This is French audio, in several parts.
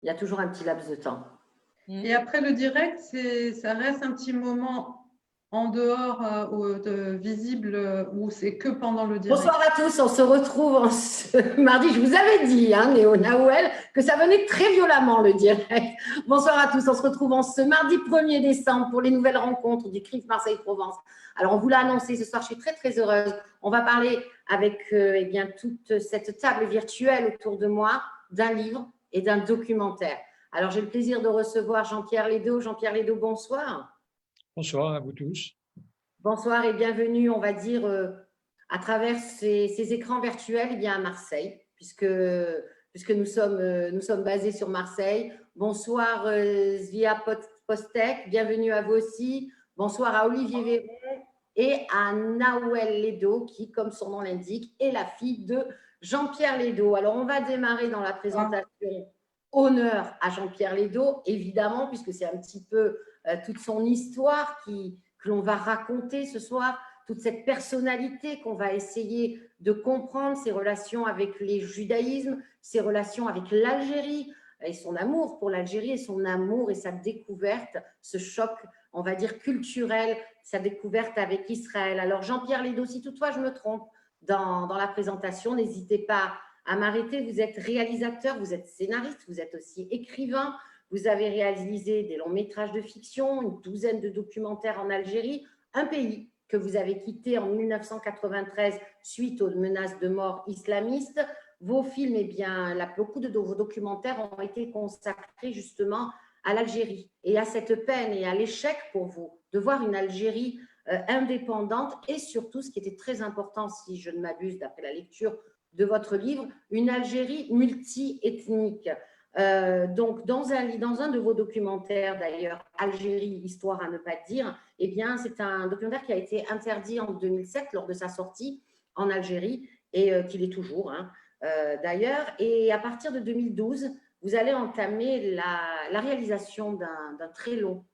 Il y a toujours un petit laps de temps. Et après le direct, ça reste un petit moment en dehors visible ou c'est que pendant le direct? Bonsoir à tous, on se retrouve ce mardi. Je vous avais dit, Néo Naouel, que ça venait très violemment le direct. Bonsoir à tous, on se retrouve ce mardi 1er décembre pour les nouvelles rencontres du CRIF Marseille-Provence. Alors, on vous l'a annoncé ce soir, je suis très, très heureuse. On va parler avec toute cette table virtuelle autour de moi d'un livre et d'un documentaire. Alors, j'ai le plaisir de recevoir Jean-Pierre Lédo. Jean-Pierre Lédo, bonsoir. Bonsoir à vous tous. Bonsoir et bienvenue, on va dire, à travers ces écrans virtuels à Marseille, puisque nous sommes basés sur Marseille. Bonsoir Svia Postek, bienvenue à vous aussi. Bonsoir à Olivier Véron et à Naouel Lédo, qui, comme son nom l'indique, est la fille de Jean-Pierre Lédo. Alors, on va démarrer dans la présentation. Honneur à Jean-Pierre Lédo, évidemment, puisque c'est un petit peu toute son histoire que l'on va raconter ce soir, toute cette personnalité qu'on va essayer de comprendre, ses relations avec les judaïsmes, ses relations avec l'Algérie et son amour pour l'Algérie et son amour et sa découverte, ce choc, on va dire, culturel, sa découverte avec Israël. Alors Jean-Pierre Lédo, si toutefois je me trompe dans la présentation, n'hésitez pas à m'arrêter. Vous êtes réalisateur, vous êtes scénariste, vous êtes aussi écrivain. Vous avez réalisé des longs métrages de fiction, une douzaine de documentaires en Algérie, un pays que vous avez quitté en 1993 suite aux menaces de mort islamistes. Vos films, beaucoup de vos documentaires ont été consacrés justement à l'Algérie et à cette peine et à l'échec pour vous de voir une Algérie indépendante et surtout, ce qui était très important, si je ne m'abuse d'après la lecture de votre livre, une Algérie multi-ethnique. Donc, dans un de vos documentaires, d'ailleurs, Algérie, histoire à ne pas dire, c'est un documentaire qui a été interdit en 2007 lors de sa sortie en Algérie et qu'il est toujours, d'ailleurs. Et à partir de 2012, vous allez entamer la réalisation d'un très long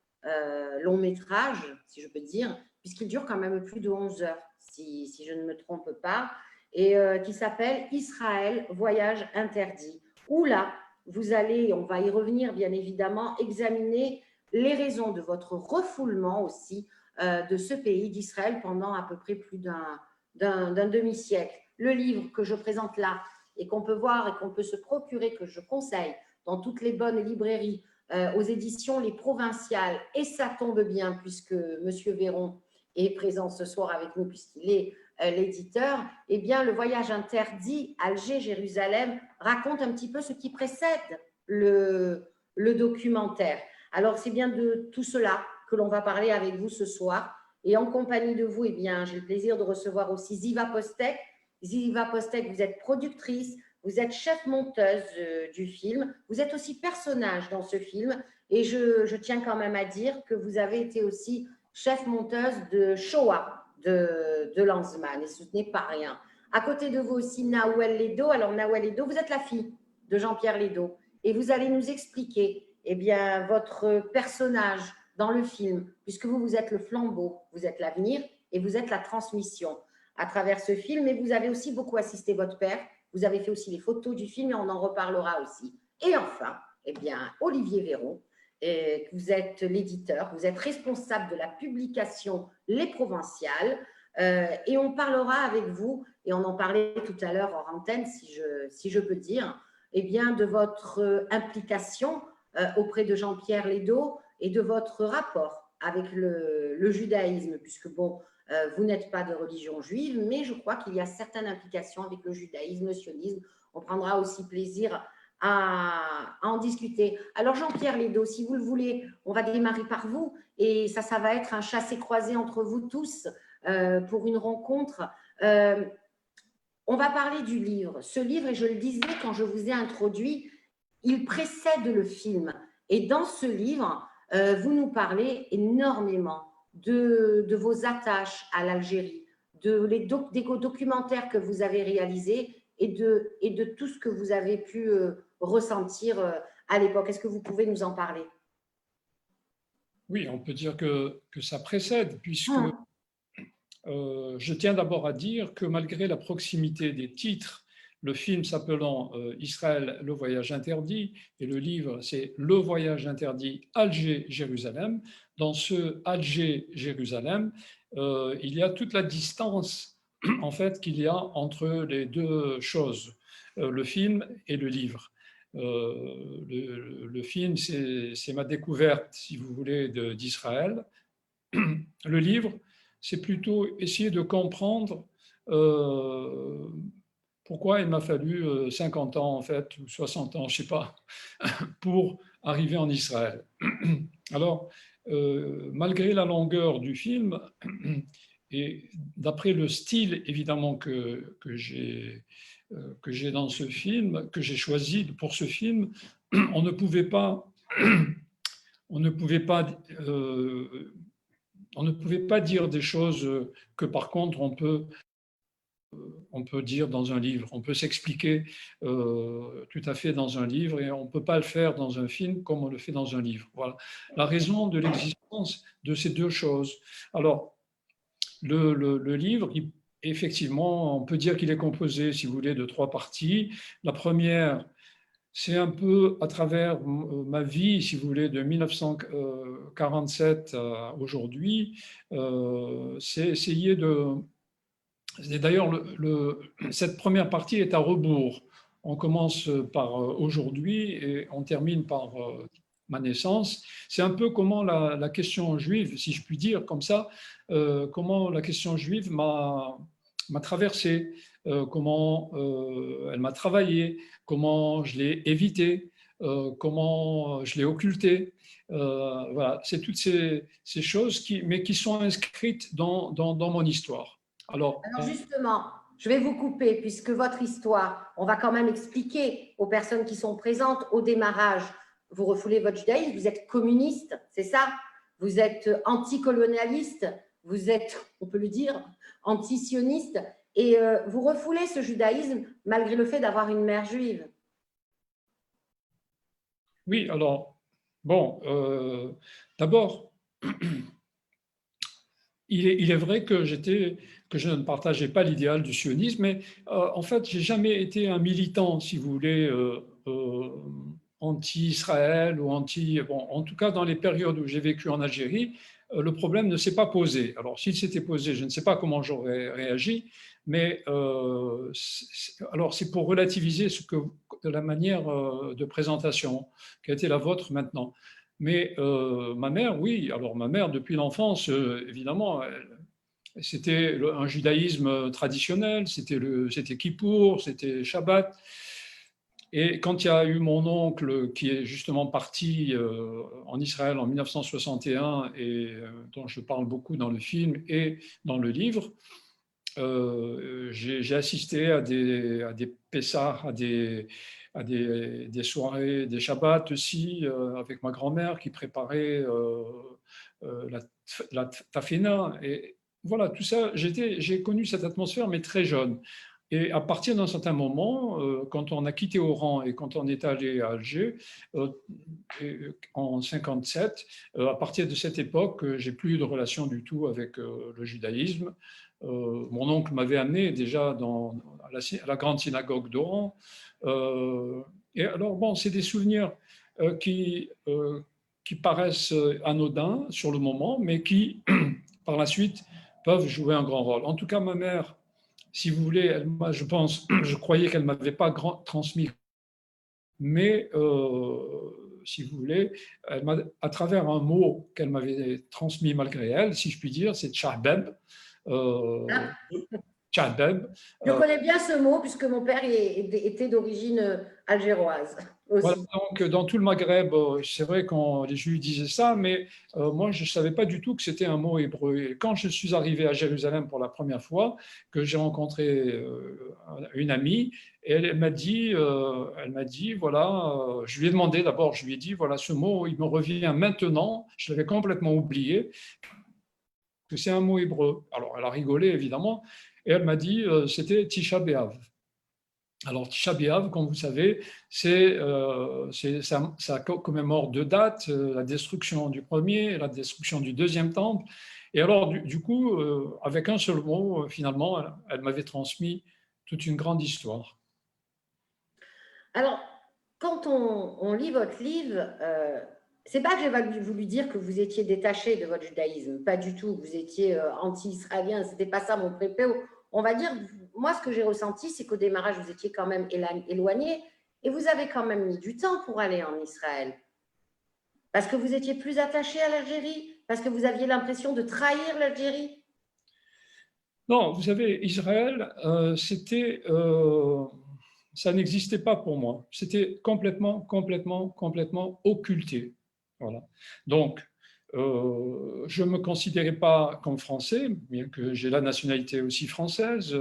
métrage, si je peux dire, puisqu'il dure quand même plus de 11 heures, si je ne me trompe pas, et qui s'appelle Israël, voyage interdit, où là, vous allez, on va y revenir bien évidemment, examiner les raisons de votre refoulement aussi de ce pays d'Israël pendant à peu près plus d'un demi-siècle. Le livre que je présente là et qu'on peut voir et qu'on peut se procurer, que je conseille dans toutes les bonnes librairies, aux éditions Les Provinciales, et ça tombe bien puisque M. Véron est présent ce soir avec nous puisqu'il est l'éditeur, le voyage interdit Alger-Jérusalem raconte un petit peu ce qui précède le documentaire. Alors, c'est bien de tout cela que l'on va parler avec vous ce soir. Et en compagnie de vous, j'ai le plaisir de recevoir aussi Ziva Postek. Ziva Postek, vous êtes productrice, vous êtes chef monteuse du film, vous êtes aussi personnage dans ce film. Et je tiens quand même à dire que vous avez été aussi chef monteuse de Shoah, de Lanzmann, et ce n'est pas rien. À côté de vous aussi, Naouel Lédo. Alors, Naouel Lédo, vous êtes la fille de Jean-Pierre Lédo et vous allez nous expliquer votre personnage dans le film, puisque vous êtes le flambeau, vous êtes l'avenir et vous êtes la transmission à travers ce film. Et vous avez aussi beaucoup assisté votre père, vous avez fait aussi les photos du film et on en reparlera aussi. Et enfin, Olivier Véron, vous êtes l'éditeur, vous êtes responsable de la publication Les Provinciales, et on parlera avec vous, et on en parlait tout à l'heure hors antenne, si je peux dire, de votre implication auprès de Jean-Pierre Lédo et de votre rapport avec le judaïsme, puisque vous n'êtes pas de religion juive, mais je crois qu'il y a certaines implications avec le judaïsme, le sionisme. On prendra aussi plaisir à en discuter. Alors Jean-Pierre Lédo, si vous le voulez, on va démarrer par vous et ça va être un chassé-croisé entre vous tous pour une rencontre. On va parler du livre. Ce livre, et je le disais quand je vous ai introduit, il précède le film. Et dans ce livre, vous nous parlez énormément de vos attaches à l'Algérie, des documentaires que vous avez réalisés et de tout ce que vous avez pu ressentir à l'époque. Est-ce que vous pouvez nous en parler? Oui, on peut dire que ça précède, puisque je tiens d'abord à dire que malgré la proximité des titres le film s'appelant Israël, le voyage interdit, et le livre, c'est Le voyage interdit, Alger-Jérusalem. Dans ce Alger-Jérusalem, il y a toute la distance en fait qu'il y a entre les deux choses, le film et le livre. Le film, c'est ma découverte, si vous voulez, d'Israël. Le livre, c'est plutôt essayer de comprendre pourquoi il m'a fallu 50 ans, en fait, ou 60 ans, je ne sais pas, pour arriver en Israël. Alors, malgré la longueur du film, et d'après le style, évidemment, que j'ai dans ce film, que j'ai choisi pour ce film, on ne pouvait pas, on ne pouvait pas on ne pouvait pas dire des choses que par contre on peut dire dans un livre. On peut s'expliquer tout à fait dans un livre et on ne peut pas le faire dans un film comme on le fait dans un livre. Voilà la raison de l'existence de ces deux choses. Alors, le livre, effectivement, on peut dire qu'il est composé, si vous voulez, de trois parties. La première, c'est un peu à travers ma vie, si vous voulez, de 1947 à aujourd'hui, c'est essayer de... D'ailleurs, cette première partie est à rebours. On commence par aujourd'hui et on termine par ma naissance. C'est un peu comment la question juive, si je puis dire comme ça, comment la question juive m'a traversé, comment elle m'a travaillé, comment je l'ai évité, comment je l'ai occulté. Voilà, c'est toutes ces choses mais qui sont inscrites dans mon histoire. Alors justement, je vais vous couper puisque votre histoire, on va quand même expliquer aux personnes qui sont présentes au démarrage. Vous refoulez votre judaïsme, vous êtes communiste, c'est ça? Vous êtes anticolonialiste, vous êtes, on peut le dire, anti-sioniste, et vous refoulez ce judaïsme malgré le fait d'avoir une mère juive. Oui, alors, bon, d'abord, il est vrai que je ne partageais pas l'idéal du sionisme, mais en fait, j'ai jamais été un militant, si vous voulez, anti-Israël ou anti... Bon, en tout cas, dans les périodes où j'ai vécu en Algérie, le problème ne s'est pas posé. Alors, s'il s'était posé, je ne sais pas comment j'aurais réagi, mais alors c'est pour relativiser la manière de présentation qui a été la vôtre maintenant. Mais ma mère, oui, alors ma mère, depuis l'enfance, évidemment, c'était un judaïsme traditionnel, c'était Kippour, c'était Shabbat. Et quand il y a eu mon oncle qui est justement parti en Israël en 1961 et dont je parle beaucoup dans le film et dans le livre, j'ai assisté à des Pessah, à des soirées, des Shabbats aussi, avec ma grand-mère qui préparait la tafina. Et voilà, tout ça, j'ai connu cette atmosphère, mais très jeune. Et à partir d'un certain moment, quand on a quitté Oran et quand on est allé à Alger, en 57, à partir de cette époque, j'ai plus eu de relation du tout avec le judaïsme. Mon oncle m'avait amené déjà à la grande synagogue d'Oran. Et alors, bon, c'est des souvenirs qui paraissent anodins sur le moment, mais qui, par la suite, peuvent jouer un grand rôle. En tout cas, ma mère, si vous voulez, je pense, je croyais qu'elle ne m'avait pas transmis, mais si vous voulez, à travers un mot qu'elle m'avait transmis malgré elle, si je puis dire, c'est Tchahbeb. Tchahbeb. Je connais bien ce mot puisque mon père était d'origine algéroise aussi. Voilà, donc dans tout le Maghreb, c'est vrai que les Juifs disaient ça, mais moi je ne savais pas du tout que c'était un mot hébreu. Et quand je suis arrivé à Jérusalem pour la première fois, que j'ai rencontré une amie, et elle m'a dit, voilà, je lui ai demandé d'abord, je lui ai dit, voilà, ce mot, il me revient maintenant, je l'avais complètement oublié, que c'est un mot hébreu. Alors elle a rigolé évidemment, et elle m'a dit, c'était Tisha B'Av. Alors, Tisha B'Av, comme vous savez, ça commémore deux dates, la destruction du premier et la destruction du deuxième temple. Et alors, du coup, avec un seul mot, finalement, elle m'avait transmis toute une grande histoire. Alors, quand on lit votre livre, c'est pas que j'ai voulu dire que vous étiez détaché de votre judaïsme, pas du tout. Vous étiez anti-israélien, c'était pas ça mon propos. On va dire, moi, ce que j'ai ressenti, c'est qu'au démarrage, vous étiez quand même éloigné et vous avez quand même mis du temps pour aller en Israël. Parce que vous étiez plus attaché à l'Algérie, parce que vous aviez l'impression de trahir l'Algérie. Non, vous savez, Israël, ça n'existait pas pour moi. C'était complètement occulté. Voilà. Donc, je ne me considérais pas comme français, bien que j'ai la nationalité aussi française.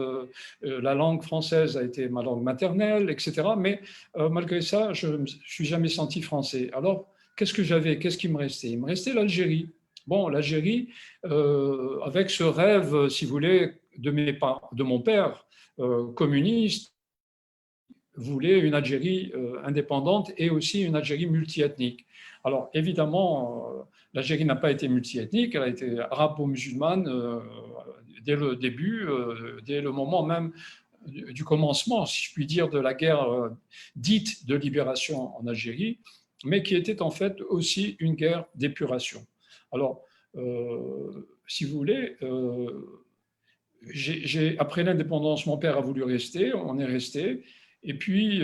La langue française a été ma langue maternelle, etc. Mais malgré ça, je ne me suis jamais senti français. Alors, qu'est-ce que j'avais? Qu'est-ce qui me restait? Il me restait l'Algérie. Bon, l'Algérie, avec ce rêve, si vous voulez, de mon père communiste, voulait une Algérie indépendante et aussi une Algérie multiethnique. Alors, évidemment, l'Algérie n'a pas été multiethnique, elle a été arabo-musulmane dès le début, dès le moment même du commencement, si je puis dire, de la guerre dite de libération en Algérie, mais qui était en fait aussi une guerre d'épuration. Alors, si vous voulez, après l'indépendance, mon père a voulu rester, on est resté. Et puis,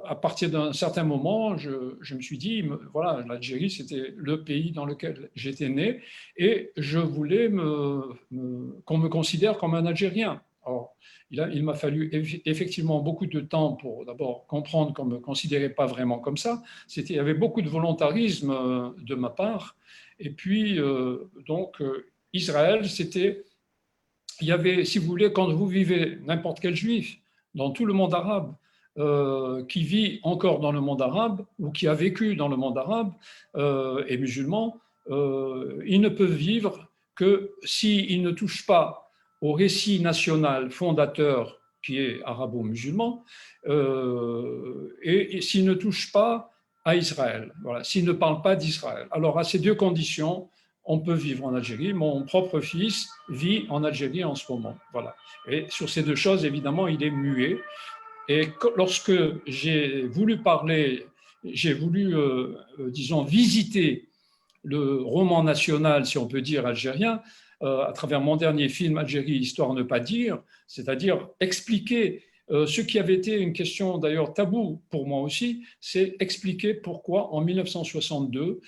à partir d'un certain moment, je me suis dit, voilà, l'Algérie, c'était le pays dans lequel j'étais né, et je voulais qu'on me considère comme un Algérien. Alors, il m'a fallu effectivement beaucoup de temps pour d'abord comprendre qu'on ne me considérait pas vraiment comme ça. Il y avait beaucoup de volontarisme de ma part. Et puis, Israël, il y avait, si vous voulez, quand vous vivez, n'importe quel juif dans tout le monde arabe, qui vit encore dans le monde arabe ou qui a vécu dans le monde arabe et musulman, il ne peut vivre que s'il ne touche pas au récit national fondateur qui est arabo-musulman et s'il ne touche pas à Israël, voilà, s'il ne parle pas d'Israël. Alors à ces deux conditions, on peut vivre en Algérie. Mon propre fils vit en Algérie en ce moment. Voilà. Et sur ces deux choses, évidemment, il est muet. Et lorsque j'ai voulu parler, j'ai voulu, disons, visiter le roman national, si on peut dire, algérien, à travers mon dernier film, Algérie, Histoire ne pas dire, c'est-à-dire expliquer ce qui avait été une question d'ailleurs tabou pour moi aussi, c'est expliquer pourquoi en 1962,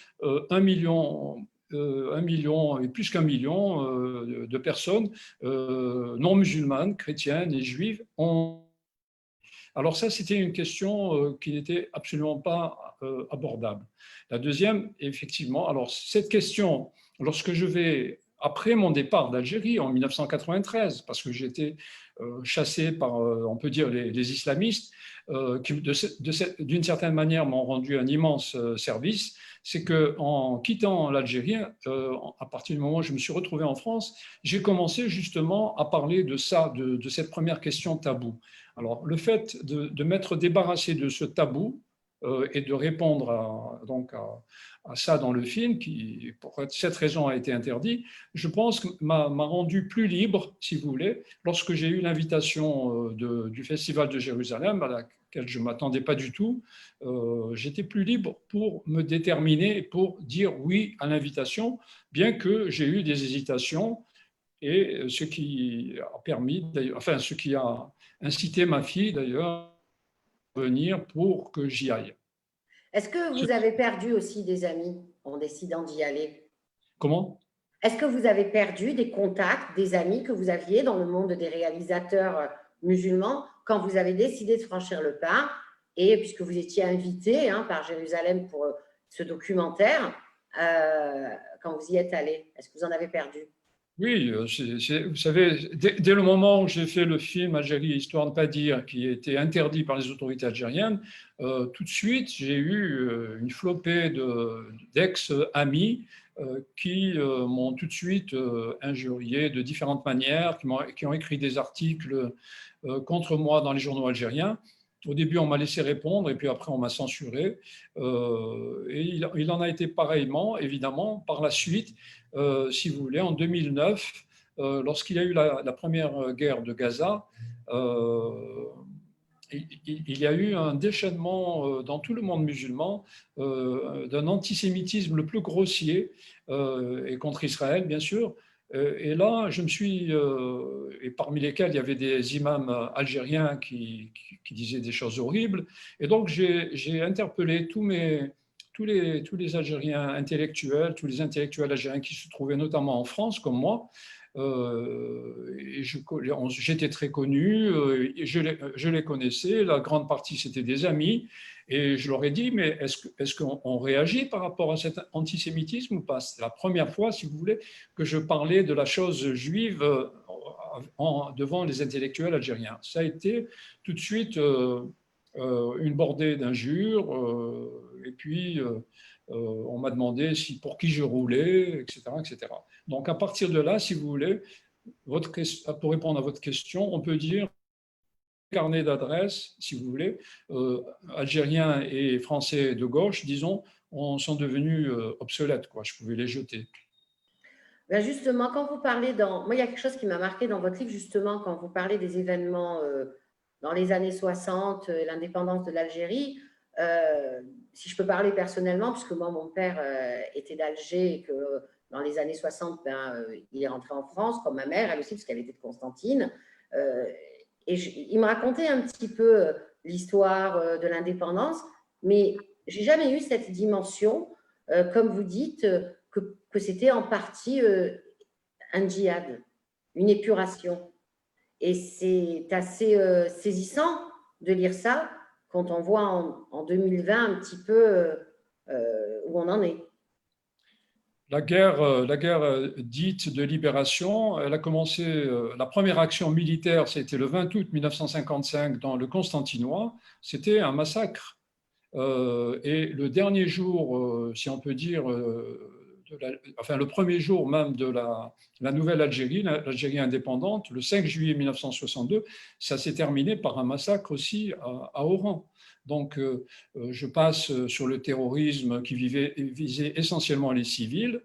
1 million et plus qu'1 million de personnes non musulmanes, chrétiennes et juives ont... Alors ça, c'était une question qui n'était absolument pas abordable. La deuxième, effectivement, alors cette question, lorsque je vais, après mon départ d'Algérie en 1993, parce que j'étais chassé par, on peut dire, les islamistes, qui d'une certaine manière m'ont rendu un immense service, c'est qu'en quittant l'Algérie, à partir du moment où je me suis retrouvé en France, j'ai commencé justement à parler de ça, de cette première question taboue. Alors, le fait de m'être débarrassé de ce tabou et de répondre à ça dans le film, qui pour cette raison a été interdit, je pense que m'a rendu plus libre, si vous voulez, lorsque j'ai eu l'invitation du Festival de Jérusalem, à laquelle je ne m'attendais pas du tout. J'étais plus libre pour me déterminer, pour dire oui à l'invitation, bien que j'ai eu des hésitations, et ce qui a permis, enfin, ce qui a incité ma fille d'ailleurs à venir pour que j'y aille. Est-ce que vous avez perdu aussi des amis en décidant d'y aller? Comment? Est-ce que vous avez perdu des contacts, des amis que vous aviez dans le monde des réalisateurs musulmans quand vous avez décidé de franchir le pas et puisque vous étiez invité par Jérusalem pour ce documentaire, quand vous y êtes allé, est-ce que vous en avez perdu? Oui, vous savez, dès le moment où j'ai fait le film Algérie, Histoire de ne pas dire, qui a été interdit par les autorités algériennes, tout de suite, j'ai eu une flopée d'ex-amis qui m'ont tout de suite injurié de différentes manières, qui ont écrit des articles contre moi dans les journaux algériens. Au début, on m'a laissé répondre et puis après, on m'a censuré. Et il en a été pareillement, évidemment, par la suite, si vous voulez, en 2009, lorsqu'il y a eu la première guerre de Gaza, il y a eu un déchaînement dans tout le monde musulman d'un antisémitisme le plus grossier, et contre Israël, bien sûr. Et là, je me suis, et parmi lesquels il y avait des imams algériens qui disaient des choses horribles. Et donc, j'ai interpellé tous les Algériens intellectuels, tous les intellectuels algériens qui se trouvaient notamment en France, comme moi. J'étais très connu, je les connaissais, la grande partie c'était des amis, et je leur ai dit, mais est-ce qu'on réagit par rapport à cet antisémitisme ou pas? C'est la première fois, si vous voulez, que je parlais de la chose juive devant les intellectuels algériens. Ça a été tout de suite une bordée d'injures, et puis on m'a demandé pour qui je roulais, etc., etc. Donc à partir de là, si vous voulez, pour répondre à votre question, on peut dire carnet d'adresses, si vous voulez, algériens et français de gauche, disons, sont devenus obsolètes, quoi. Je pouvais les jeter. Ben justement, quand vous parlez moi, il y a quelque chose qui m'a marqué dans votre livre, justement, quand vous parlez des événements dans les années 60, l'indépendance de l'Algérie. Si je peux parler personnellement, puisque moi, mon père était d'Alger et que dans les années 60, il est rentré en France, comme ma mère, elle aussi, parce qu'elle était de Constantine. Et il me racontait un petit peu l'histoire de l'indépendance, mais j'ai jamais eu cette dimension, comme vous dites, que c'était en partie un djihad, une épuration. Et c'est assez saisissant de lire ça quand on voit en 2020 un petit peu où on en est. La guerre dite de libération, elle a commencé, la première action militaire, c'était le 20 août 1955 dans le Constantinois. C'était un massacre. Et le dernier jour, si on peut dire, enfin le premier jour même de la nouvelle Algérie, l'Algérie indépendante, le 5 juillet 1962, ça s'est terminé par un massacre aussi à Oran. Donc, je passe sur le terrorisme qui visait essentiellement les civils.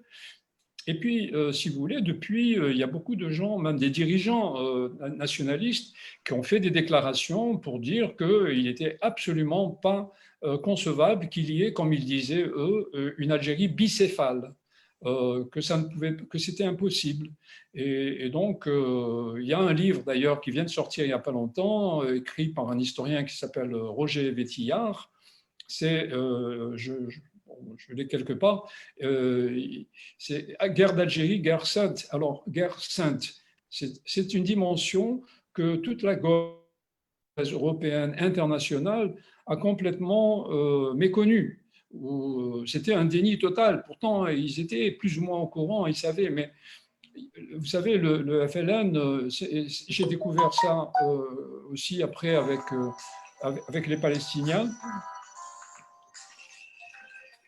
Et puis, si vous voulez, depuis, il y a beaucoup de gens, même des dirigeants nationalistes, qui ont fait des déclarations pour dire qu'il n'était absolument pas concevable qu'il y ait, comme ils disaient eux, une Algérie bicéphale, que c'était impossible. Et donc, il y a un livre d'ailleurs qui vient de sortir il n'y a pas longtemps, écrit par un historien qui s'appelle Roger Vétillard. C'est, je l'ai quelque part, c'est guerre d'Algérie, guerre sainte. Alors, guerre sainte, c'est une dimension que toute la gauche européenne internationale a complètement méconnue. C'était un déni total. Pourtant, ils étaient plus ou moins au courant, ils savaient, mais vous savez, le FLN, j'ai découvert ça aussi après avec les Palestiniens.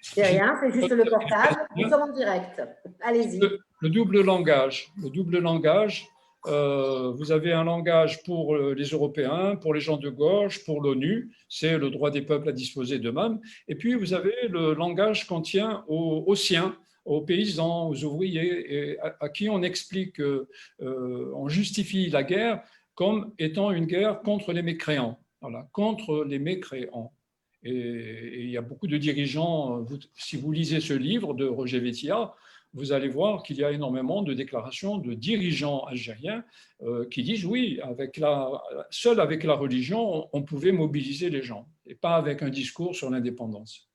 C'est rien, c'est juste le portable. Nous sommes en direct. Allez-y. Le double langage. Le double langage. Vous avez un langage pour les Européens, pour les gens de gauche, pour l'ONU, c'est le droit des peuples à disposer d'eux-mêmes. Et puis, vous avez le langage qu'on tient aux siens, aux paysans, aux ouvriers, et à qui on explique, on justifie la guerre comme étant une guerre contre les mécréants. Voilà, contre les mécréants. Et il y a beaucoup de dirigeants, si vous lisez ce livre de Roger Vétillard, vous allez voir qu'il y a énormément de déclarations de dirigeants algériens qui disent oui, seul avec la religion, on pouvait mobiliser les gens, et pas avec un discours sur l'indépendance.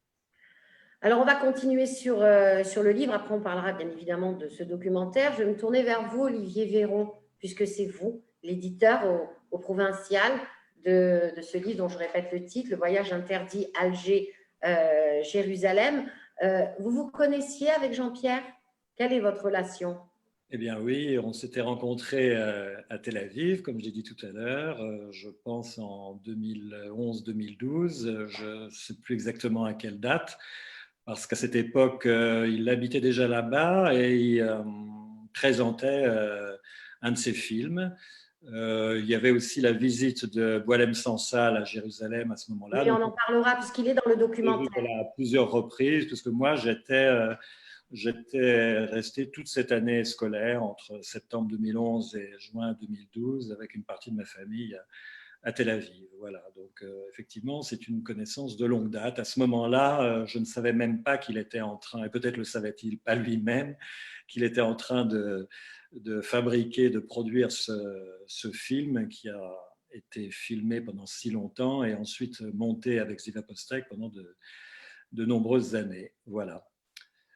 Alors, on va continuer sur le livre. Après, on parlera bien évidemment de ce documentaire. Je vais me tourner vers vous, Olivier Véron, puisque c'est vous, l'éditeur au Provincial de ce livre dont je répète le titre, Le voyage interdit Alger-Jérusalem. Vous vous connaissiez avec Jean-Pierre? Quelle est votre relation? Eh bien oui, on s'était rencontrés à Tel Aviv, comme j'ai dit tout à l'heure, je pense en 2011-2012, je ne sais plus exactement à quelle date, parce qu'à cette époque, il habitait déjà là-bas et il présentait un de ses films. Il y avait aussi la visite de Boualem Sansal à Jérusalem à ce moment-là. Oui, on en parlera puisqu'il est dans le documentaire. À plusieurs reprises, parce que moi, j'étais resté toute cette année scolaire entre septembre 2011 et juin 2012 avec une partie de ma famille à Tel Aviv. Voilà, donc effectivement, c'est une connaissance de longue date. À ce moment-là, je ne savais même pas qu'il était en train, et peut-être le savait-il pas lui-même, qu'il était en train de fabriquer, de produire ce film qui a été filmé pendant si longtemps et ensuite monté avec Ziva Postek pendant de nombreuses années. Voilà.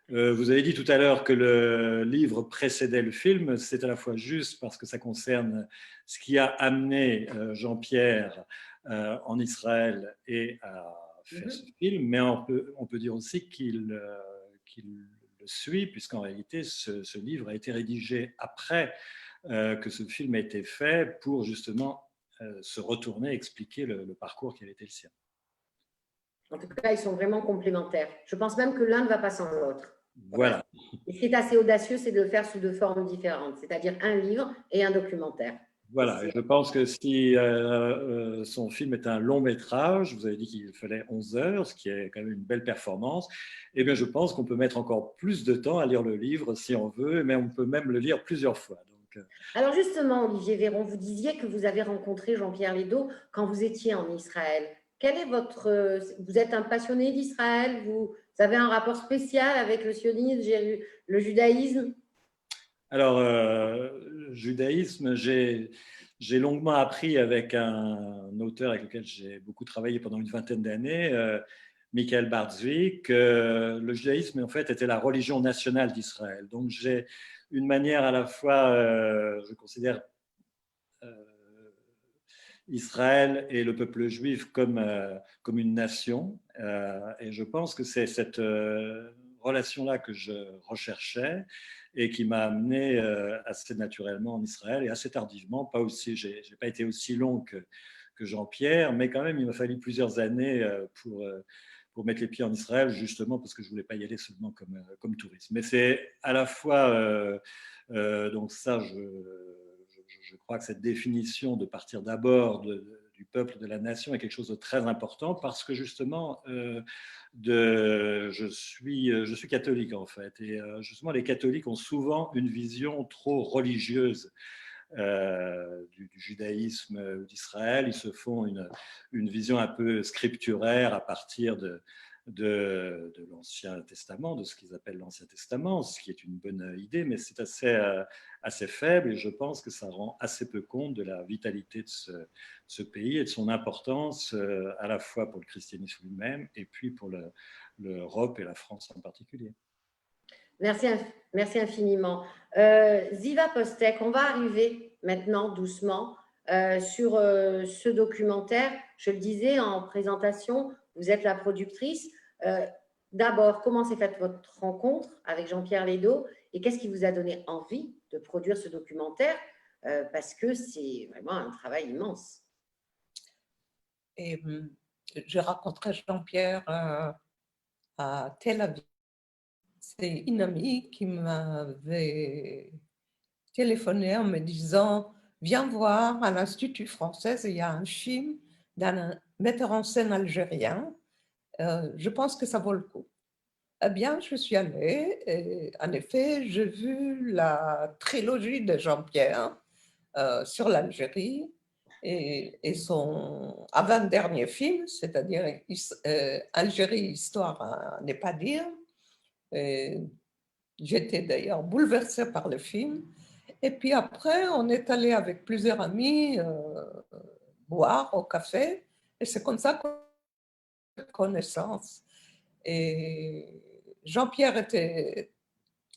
Vous avez dit tout à l'heure que le livre précédait le film. C'est à la fois juste parce que ça concerne ce qui a amené Jean-Pierre en Israël et à faire ce film, mais on peut dire aussi qu'il le suit, puisqu'en réalité, ce livre a été rédigé après que ce film a été fait pour justement se retourner, expliquer le parcours qui avait été le sien. En tout cas, ils sont vraiment complémentaires. Je pense même que l'un ne va pas sans l'autre. Voilà. Et ce qui est assez audacieux, c'est de le faire sous deux formes différentes, c'est-à-dire un livre et un documentaire. Voilà, et je pense que si son film est un long métrage, vous avez dit qu'il fallait 11 heures, ce qui est quand même une belle performance, eh bien je pense qu'on peut mettre encore plus de temps à lire le livre si on veut, mais on peut même le lire plusieurs fois. Donc, alors justement, Olivier Véron, vous disiez que vous avez rencontré Jean-Pierre Ledo quand vous étiez en Israël. Quel est vous êtes un passionné d'Israël, vous avez un rapport spécial avec le sionisme, le judaïsme? Alors, judaïsme, j'ai longuement appris avec un auteur avec lequel j'ai beaucoup travaillé pendant une vingtaine d'années, Michael Bardzwi, que le judaïsme en fait était la religion nationale d'Israël. Donc j'ai une manière à la fois, je considère Israël et le peuple juif comme une nation, et je pense que c'est cette relation-là que je recherchais et qui m'a amené assez naturellement en Israël et assez tardivement. Pas aussi, j'ai pas été aussi long que Jean-Pierre, mais quand même, il m'a fallu plusieurs années pour mettre les pieds en Israël, justement parce que je ne voulais pas y aller seulement comme touriste. Mais c'est à la fois, donc ça, je crois que cette définition de partir d'abord du peuple, de la nation est quelque chose de très important parce que justement, je suis catholique en fait. Et justement, les catholiques ont souvent une vision trop religieuse du judaïsme ou d'Israël. Ils se font une vision un peu scripturaire à partir de l'Ancien Testament, de ce qu'ils appellent l'Ancien Testament, ce qui est une bonne idée, mais c'est assez faible et je pense que ça rend assez peu compte de la vitalité de ce pays et de son importance à la fois pour le christianisme lui-même et puis pour l'Europe et la France en particulier. Merci infiniment. Ziva Postek, on va arriver maintenant doucement sur ce documentaire. Je le disais en présentation, vous êtes la productrice. D'abord, comment s'est faite votre rencontre avec Jean-Pierre Ledo et qu'est-ce qui vous a donné envie de produire ce documentaire parce que c'est vraiment un travail immense. Et j'ai rencontré Jean-Pierre à Tel Aviv. C'est une amie qui m'avait téléphoné en me disant « Viens voir à l'Institut français, il y a un film d'un metteur en scène algérien. Je pense que ça vaut le coup. » Eh bien, je suis allée et en effet, j'ai vu la trilogie de Jean-Pierre sur l'Algérie et son avant-dernier film, c'est-à-dire Algérie, histoire à ne pas dire. J'étais d'ailleurs bouleversée par le film. Et puis après, on est allé avec plusieurs amis boire au café. Et c'est comme ça qu'on a eu connaissance. Et Jean-Pierre était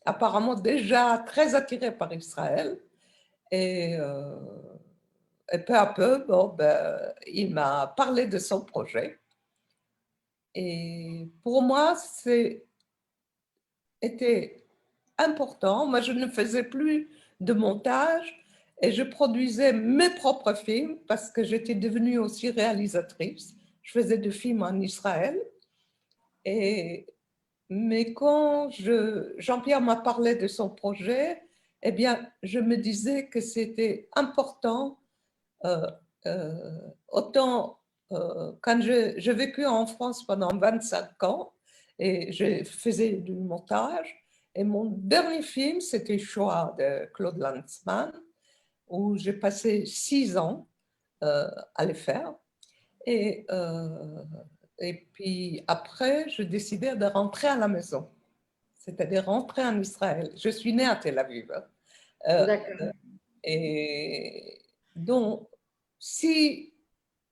apparemment déjà très attiré par Israël. Et peu à peu, il m'a parlé de son projet. Et pour moi, c'était important. Moi, je ne faisais plus de montage et je produisais mes propres films parce que j'étais devenue aussi réalisatrice. Je faisais des films en Israël. Mais quand Jean-Pierre m'a parlé de son projet, eh bien, je me disais que c'était important, autant quand j'ai vécu en France pendant 25 ans et je faisais du montage. Et mon dernier film, c'était Shoah de Claude Lanzmann, où j'ai passé 6 ans à les faire. Et, et puis après, je décidais de rentrer à la maison, c'est-à-dire rentrer en Israël. Je suis née à Tel Aviv. D'accord. Et donc, si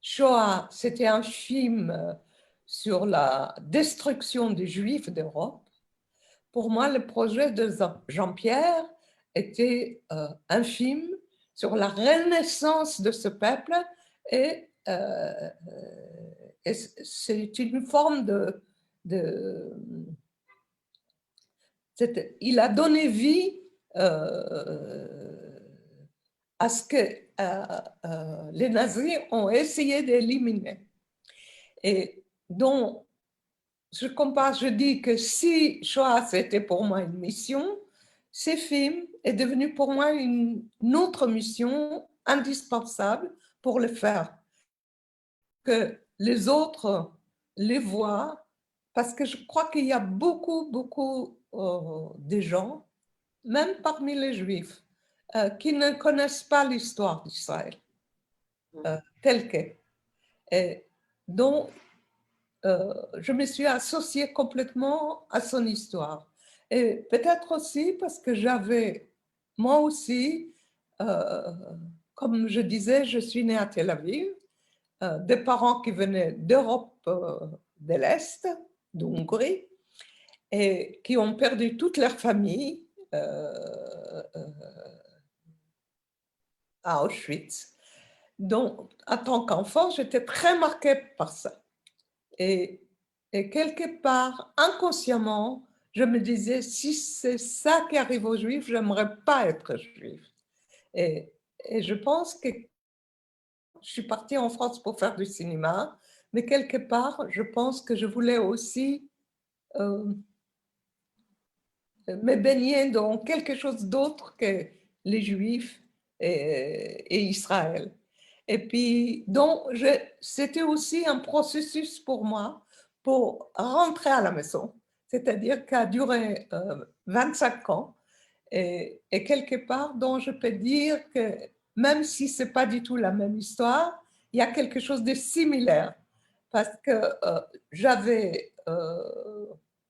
Shoah, c'était un film sur la destruction des Juifs d'Europe, pour moi, le projet de Jean-Pierre était un film sur la renaissance de ce peuple et, et c'est une forme il a donné vie à ce que les nazis ont essayé d'éliminer. Et donc, je dis que si Shoah, c'était pour moi une mission, ce film est devenu pour moi une autre mission indispensable pour le faire. Que les autres les voient, parce que je crois qu'il y a beaucoup de gens, même parmi les Juifs, qui ne connaissent pas l'histoire d'Israël telle qu'elle est. Donc, je me suis associée complètement à son histoire. Et peut-être aussi parce que j'avais, moi aussi, comme je disais, je suis née à Tel Aviv, des parents qui venaient d'Europe de l'Est, d'Hongrie, et qui ont perdu toute leur famille à Auschwitz. Donc, en tant qu'enfant, j'étais très marquée par ça. Et quelque part, inconsciemment, je me disais, si c'est ça qui arrive aux Juifs, je n'aimerais pas être juif. Et je pense que je suis partie en France pour faire du cinéma, mais quelque part, je pense que je voulais aussi me baigner dans quelque chose d'autre que les Juifs et Israël. Et puis, donc, c'était aussi un processus pour moi pour rentrer à la maison, c'est-à-dire qu'a duré 25 ans. Et quelque part, dont je peux dire que même si ce n'est pas du tout la même histoire, il y a quelque chose de similaire. Parce que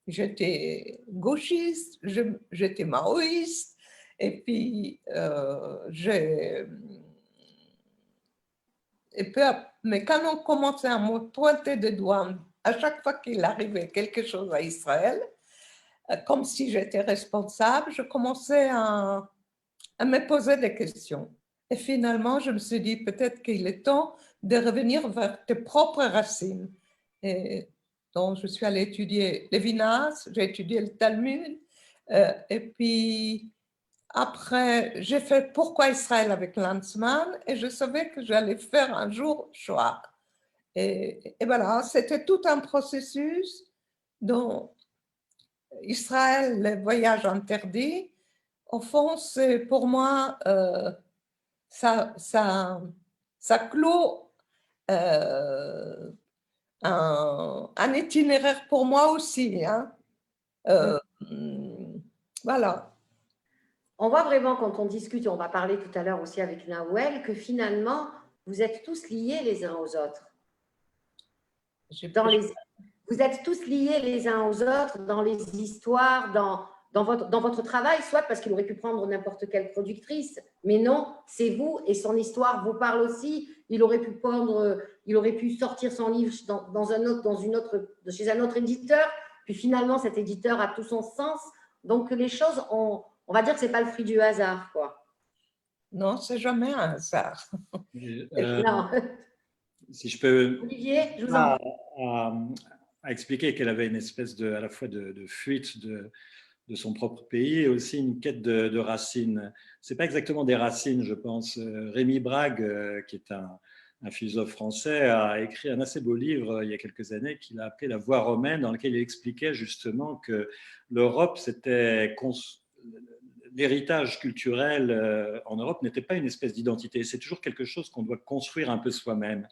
j'étais gauchiste, j'étais maoïste, et puis mais quand on commençait à me pointer des doigts, à chaque fois qu'il arrivait quelque chose à Israël, comme si j'étais responsable, je commençais à me poser des questions. Et finalement, je me suis dit, peut-être qu'il est temps de revenir vers tes propres racines. Et donc, je suis allée étudier Lévinas, j'ai étudié le Talmud, et puis après, j'ai fait Pourquoi Israël avec Lanzmann, et je savais que j'allais faire un jour Shoah. Et voilà, c'était tout un processus dont Israël, le voyage interdit, au fond, c'est pour moi, ça clôt un itinéraire pour moi aussi. Hein. Voilà. On voit vraiment quand on discute, et on va parler tout à l'heure aussi avec Nawel, que finalement, vous êtes tous liés les uns aux autres. Vous êtes tous liés les uns aux autres dans les histoires, dans votre travail, soit parce qu'il aurait pu prendre n'importe quelle productrice, mais non, c'est vous et son histoire vous parle aussi. Il aurait pu sortir son livre chez un autre éditeur, puis finalement cet éditeur a tout son sens. Donc les choses, on va dire que c'est pas le fruit du hasard, quoi. Non, c'est jamais un hasard. Non. Si je peux, Olivier, je vous en prie. à expliquer qu'elle avait une espèce à la fois de fuite de son propre pays et aussi une quête de racines. Ce n'est pas exactement des racines, je pense. Rémi Brague, qui est un philosophe français, a écrit un assez beau livre il y a quelques années qu'il a appelé La Voie romaine, dans lequel il expliquait justement que l'Europe, c'était l'héritage culturel en Europe n'était pas une espèce d'identité, c'est toujours quelque chose qu'on doit construire un peu soi-même.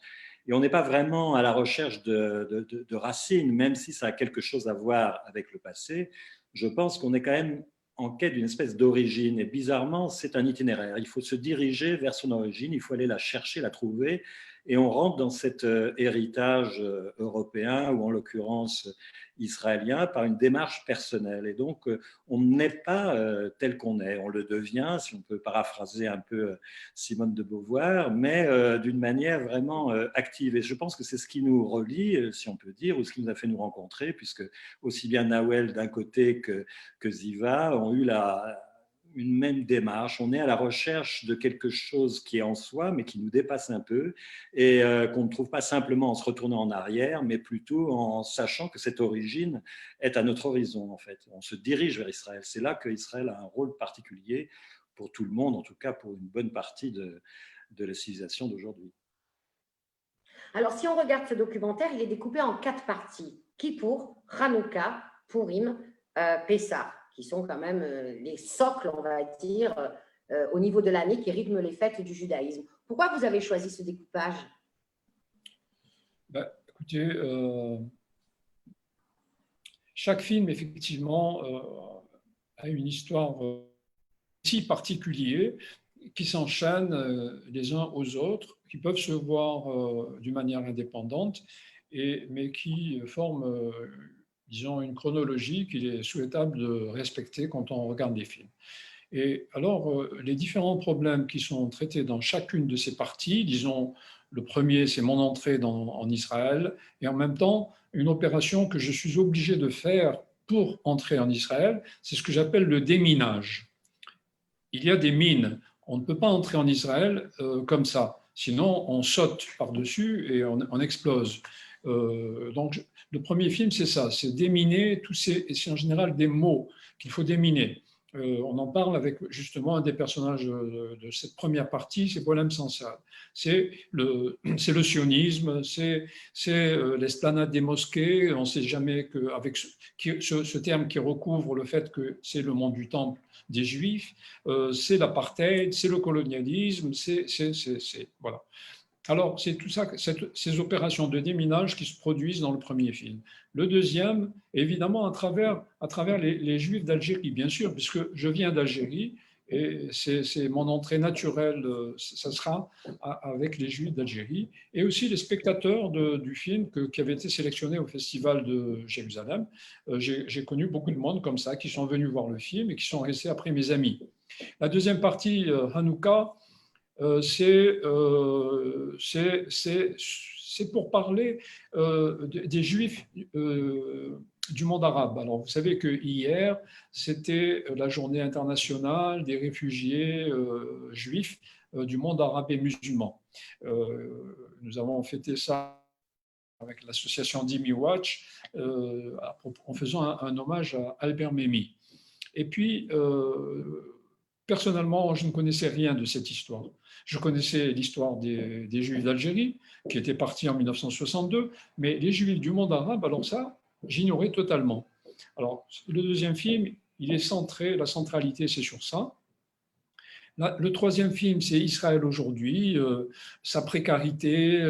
Et on n'est pas vraiment à la recherche de racines, même si ça a quelque chose à voir avec le passé. Je pense qu'on est quand même en quête d'une espèce d'origine. Et bizarrement, c'est un itinéraire. Il faut se diriger vers son origine, il faut aller la chercher, la trouver. Et on rentre dans cet héritage européen, ou en l'occurrence israélien, par une démarche personnelle. Et donc, on n'est pas tel qu'on est. On le devient, si on peut paraphraser un peu Simone de Beauvoir, mais d'une manière vraiment active. Et je pense que c'est ce qui nous relie, si on peut dire, ou ce qui nous a fait nous rencontrer, puisque aussi bien Nawel d'un côté que Ziva ont eu une même démarche. On est à la recherche de quelque chose qui est en soi, mais qui nous dépasse un peu, et qu'on ne trouve pas simplement en se retournant en arrière, mais plutôt en sachant que cette origine est à notre horizon, en fait. On se dirige vers Israël. C'est là qu'Israël a un rôle particulier pour tout le monde, en tout cas pour une bonne partie de la civilisation d'aujourd'hui. Alors, si on regarde ce documentaire, il est découpé en 4 parties. Kippour, Hanouka, Purim, Pessah, qui sont quand même les socles, on va dire, au niveau de l'année qui rythment les fêtes du judaïsme. Pourquoi vous avez choisi ce découpage? Écoutez, chaque film, effectivement, a une histoire si particulière qui s'enchaînent les uns aux autres, qui peuvent se voir d'une manière indépendante, mais qui forment, disons, une chronologie qu'il est souhaitable de respecter quand on regarde des films. Et alors, les différents problèmes qui sont traités dans chacune de ces parties, disons, le premier, c'est mon entrée en Israël, et en même temps, une opération que je suis obligé de faire pour entrer en Israël, c'est ce que j'appelle le déminage. Il y a des mines. On ne peut pas entrer en Israël comme ça. Sinon, on saute par-dessus et on explose. Donc, le premier film, c'est ça, c'est déminer c'est en général des mots qu'il faut déminer. On en parle avec justement un des personnages de cette première partie, c'est Bolem Sansal. C'est le sionisme, c'est l'esplanade des mosquées. On ne sait jamais qu'avec ce terme qui recouvre le fait que c'est le monde du temple des Juifs, c'est l'apartheid, c'est le colonialisme, voilà. Alors, c'est tout ça, ces opérations de déminage qui se produisent dans le premier film. Le deuxième, évidemment, à travers les Juifs d'Algérie, bien sûr, puisque je viens d'Algérie, et c'est mon entrée naturelle, ça sera avec les Juifs d'Algérie, et aussi les spectateurs du film qui avait été sélectionné au Festival de Jérusalem. J'ai connu beaucoup de monde comme ça, qui sont venus voir le film et qui sont restés après mes amis. La deuxième partie, Hanouka, c'est pour parler des Juifs du monde arabe. Alors, vous savez que hier, c'était la journée internationale des réfugiés juifs du monde arabe et musulman. Nous avons fêté ça avec l'association Dimi Watch en faisant un hommage à Albert Memmi. Et puis, personnellement, je ne connaissais rien de cette histoire. Je connaissais l'histoire des Juifs d'Algérie, qui étaient partis en 1962, mais les Juifs du monde arabe, alors ça, j'ignorais totalement. Alors, le deuxième film, il est centré, la centralité, c'est sur ça. Le troisième film, c'est Israël aujourd'hui, sa précarité,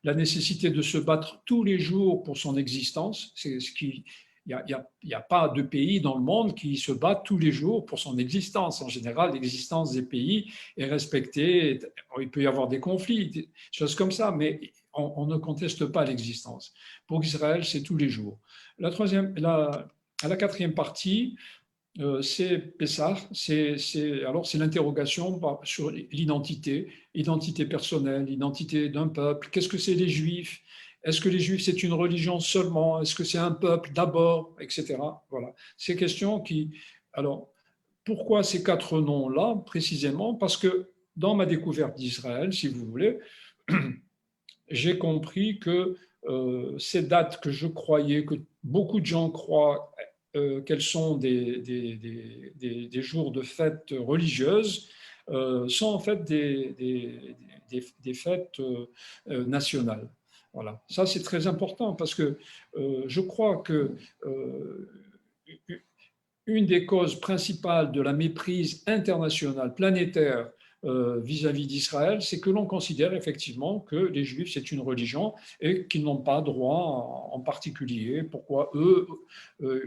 la nécessité de se battre tous les jours pour son existence. C'est ce qui, il n'y a pas de pays dans le monde qui se bat tous les jours pour son existence. En général, l'existence des pays est respectée. Il peut y avoir des conflits, des choses comme ça, mais on ne conteste pas l'existence. Pour Israël, c'est tous les jours. À la quatrième partie, c'est Pessah, c'est l'interrogation sur l'identité personnelle, l'identité d'un peuple. Qu'est-ce que c'est les Juifs? Est-ce que les Juifs, c'est une religion seulement? Est-ce que c'est un peuple d'abord? Etc. Voilà. Ces questions qui... Alors, pourquoi ces 4 noms-là, précisément? Parce que dans ma découverte d'Israël, si vous voulez, j'ai compris que ces dates que je croyais, que beaucoup de gens croient qu'elles sont des jours de fêtes religieuses, sont en fait des fêtes nationales. Voilà. Ça, c'est très important parce que je crois que une des causes principales de la méprise internationale, planétaire, vis-à-vis d'Israël, c'est que l'on considère effectivement que les Juifs, c'est une religion et qu'ils n'ont pas droit en particulier. Pourquoi eux,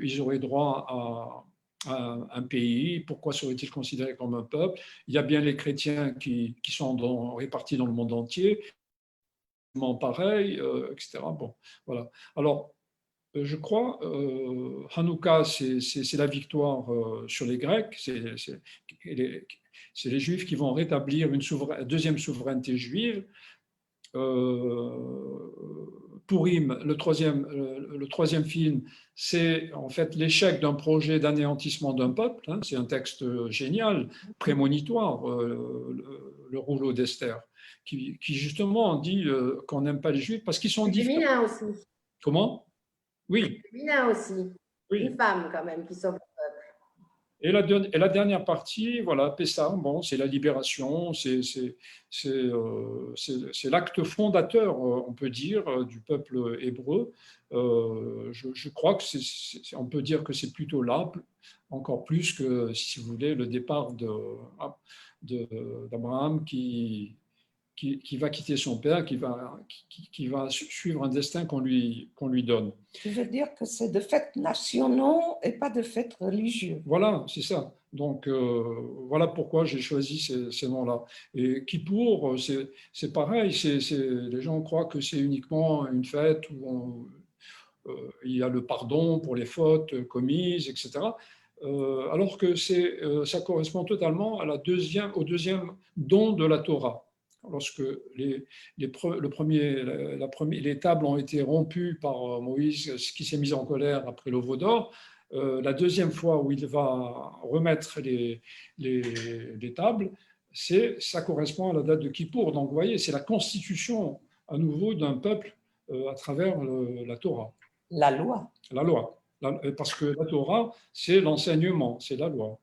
ils auraient droit un pays, pourquoi serait-il considéré comme un peuple? Il y a bien les chrétiens qui sont répartis dans le monde entier, pareil, etc. Bon, voilà. Alors, je crois, Hanouka, c'est la victoire sur les Grecs, c'est les Juifs qui vont rétablir une deuxième souveraineté juive. Purim, le troisième film, c'est en fait l'échec d'un projet d'anéantissement d'un peuple. Hein, c'est un texte génial, prémonitoire, le rouleau d'Esther, qui justement dit qu'on n'aime pas les Juifs parce qu'ils sont C'est différents. féminin aussi. Comment? Oui. Féminin aussi. Oui. Une femme quand même qui sauve. Et la dernière partie, voilà, Pessah, bon, c'est la libération, c'est l'acte fondateur, on peut dire, du peuple hébreu. Je crois que on peut dire que c'est plutôt là, encore plus que, si vous voulez, le départ d'Abraham qui va quitter son père, qui va suivre un destin qu'on lui donne. Tu veux dire que c'est de faits nationaux et pas de faits religieux. Voilà, c'est ça. Donc, voilà pourquoi j'ai choisi ces noms-là. Et Kippour, c'est pareil. Les gens croient que c'est uniquement une fête où il y a le pardon pour les fautes commises, etc. Alors que ça correspond totalement au deuxième don de la Torah. Lorsque les tables ont été rompues par Moïse, qui s'est mis en colère après le veau d'or, la deuxième fois où il va remettre les tables, ça correspond à la date de Kippour. Donc, vous voyez, c'est la constitution à nouveau d'un peuple à travers la Torah. La loi. La loi. Parce que la Torah, c'est l'enseignement, c'est la loi.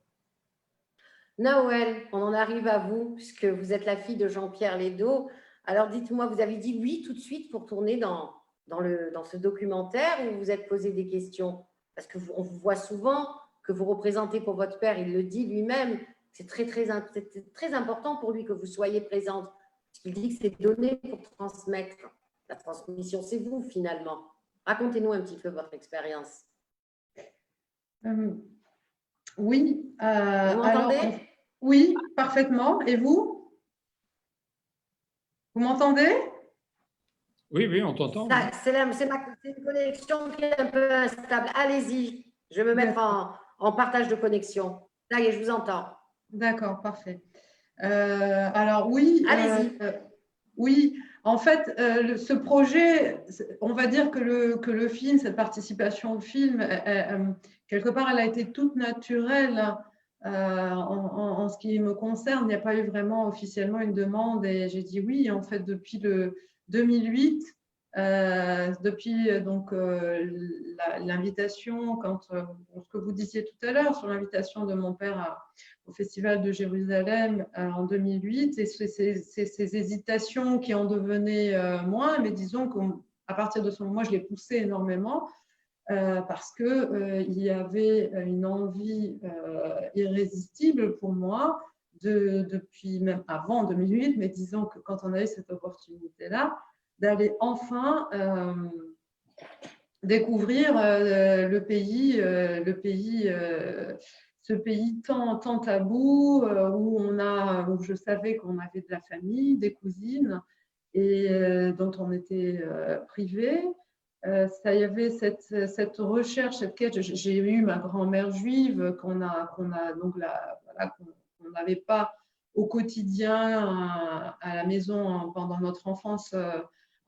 Naouel, on en arrive à vous, puisque vous êtes la fille de Jean-Pierre Lédo. Alors dites-moi, vous avez dit oui tout de suite pour tourner dans ce documentaire ou vous êtes posé des questions? Parce qu'on vous voit souvent que vous représentez pour votre père, il le dit lui-même, c'est très important pour lui que vous soyez présente. Parce qu'il dit que c'est donné pour transmettre. La transmission, c'est vous finalement. Racontez-nous un petit peu votre expérience. Oui. Vous m'entendez? Oui, parfaitement. Et vous? Vous m'entendez? Oui, on t'entend. C'est une connexion qui est un peu instable. Allez-y, je vais me mettre en partage de connexion. Ça y est, je vous entends. D'accord, parfait. Alors oui. Allez-y. Oui, en fait, ce projet, on va dire que le film, cette participation au film, quelque part, elle a été toute naturelle. En ce qui me concerne, il n'y a pas eu vraiment officiellement une demande et j'ai dit oui. En fait, depuis le 2008, depuis donc l'invitation, ce que vous disiez tout à l'heure sur l'invitation de mon père au Festival de Jérusalem en 2008, et ces hésitations qui en devenaient moins, mais disons qu'à partir de ce moment, je l'ai poussé énormément. Parce qu'il y avait une envie irrésistible pour moi, depuis même avant 2008, mais disons que quand on a eu cette opportunité-là, d'aller enfin découvrir ce pays tant tabou, où je savais qu'on avait de la famille, des cousines, et dont on était privé. Ça y avait cette recherche, cette quête. J'ai eu ma grand-mère juive qu'on n'avait pas au quotidien à la maison pendant notre enfance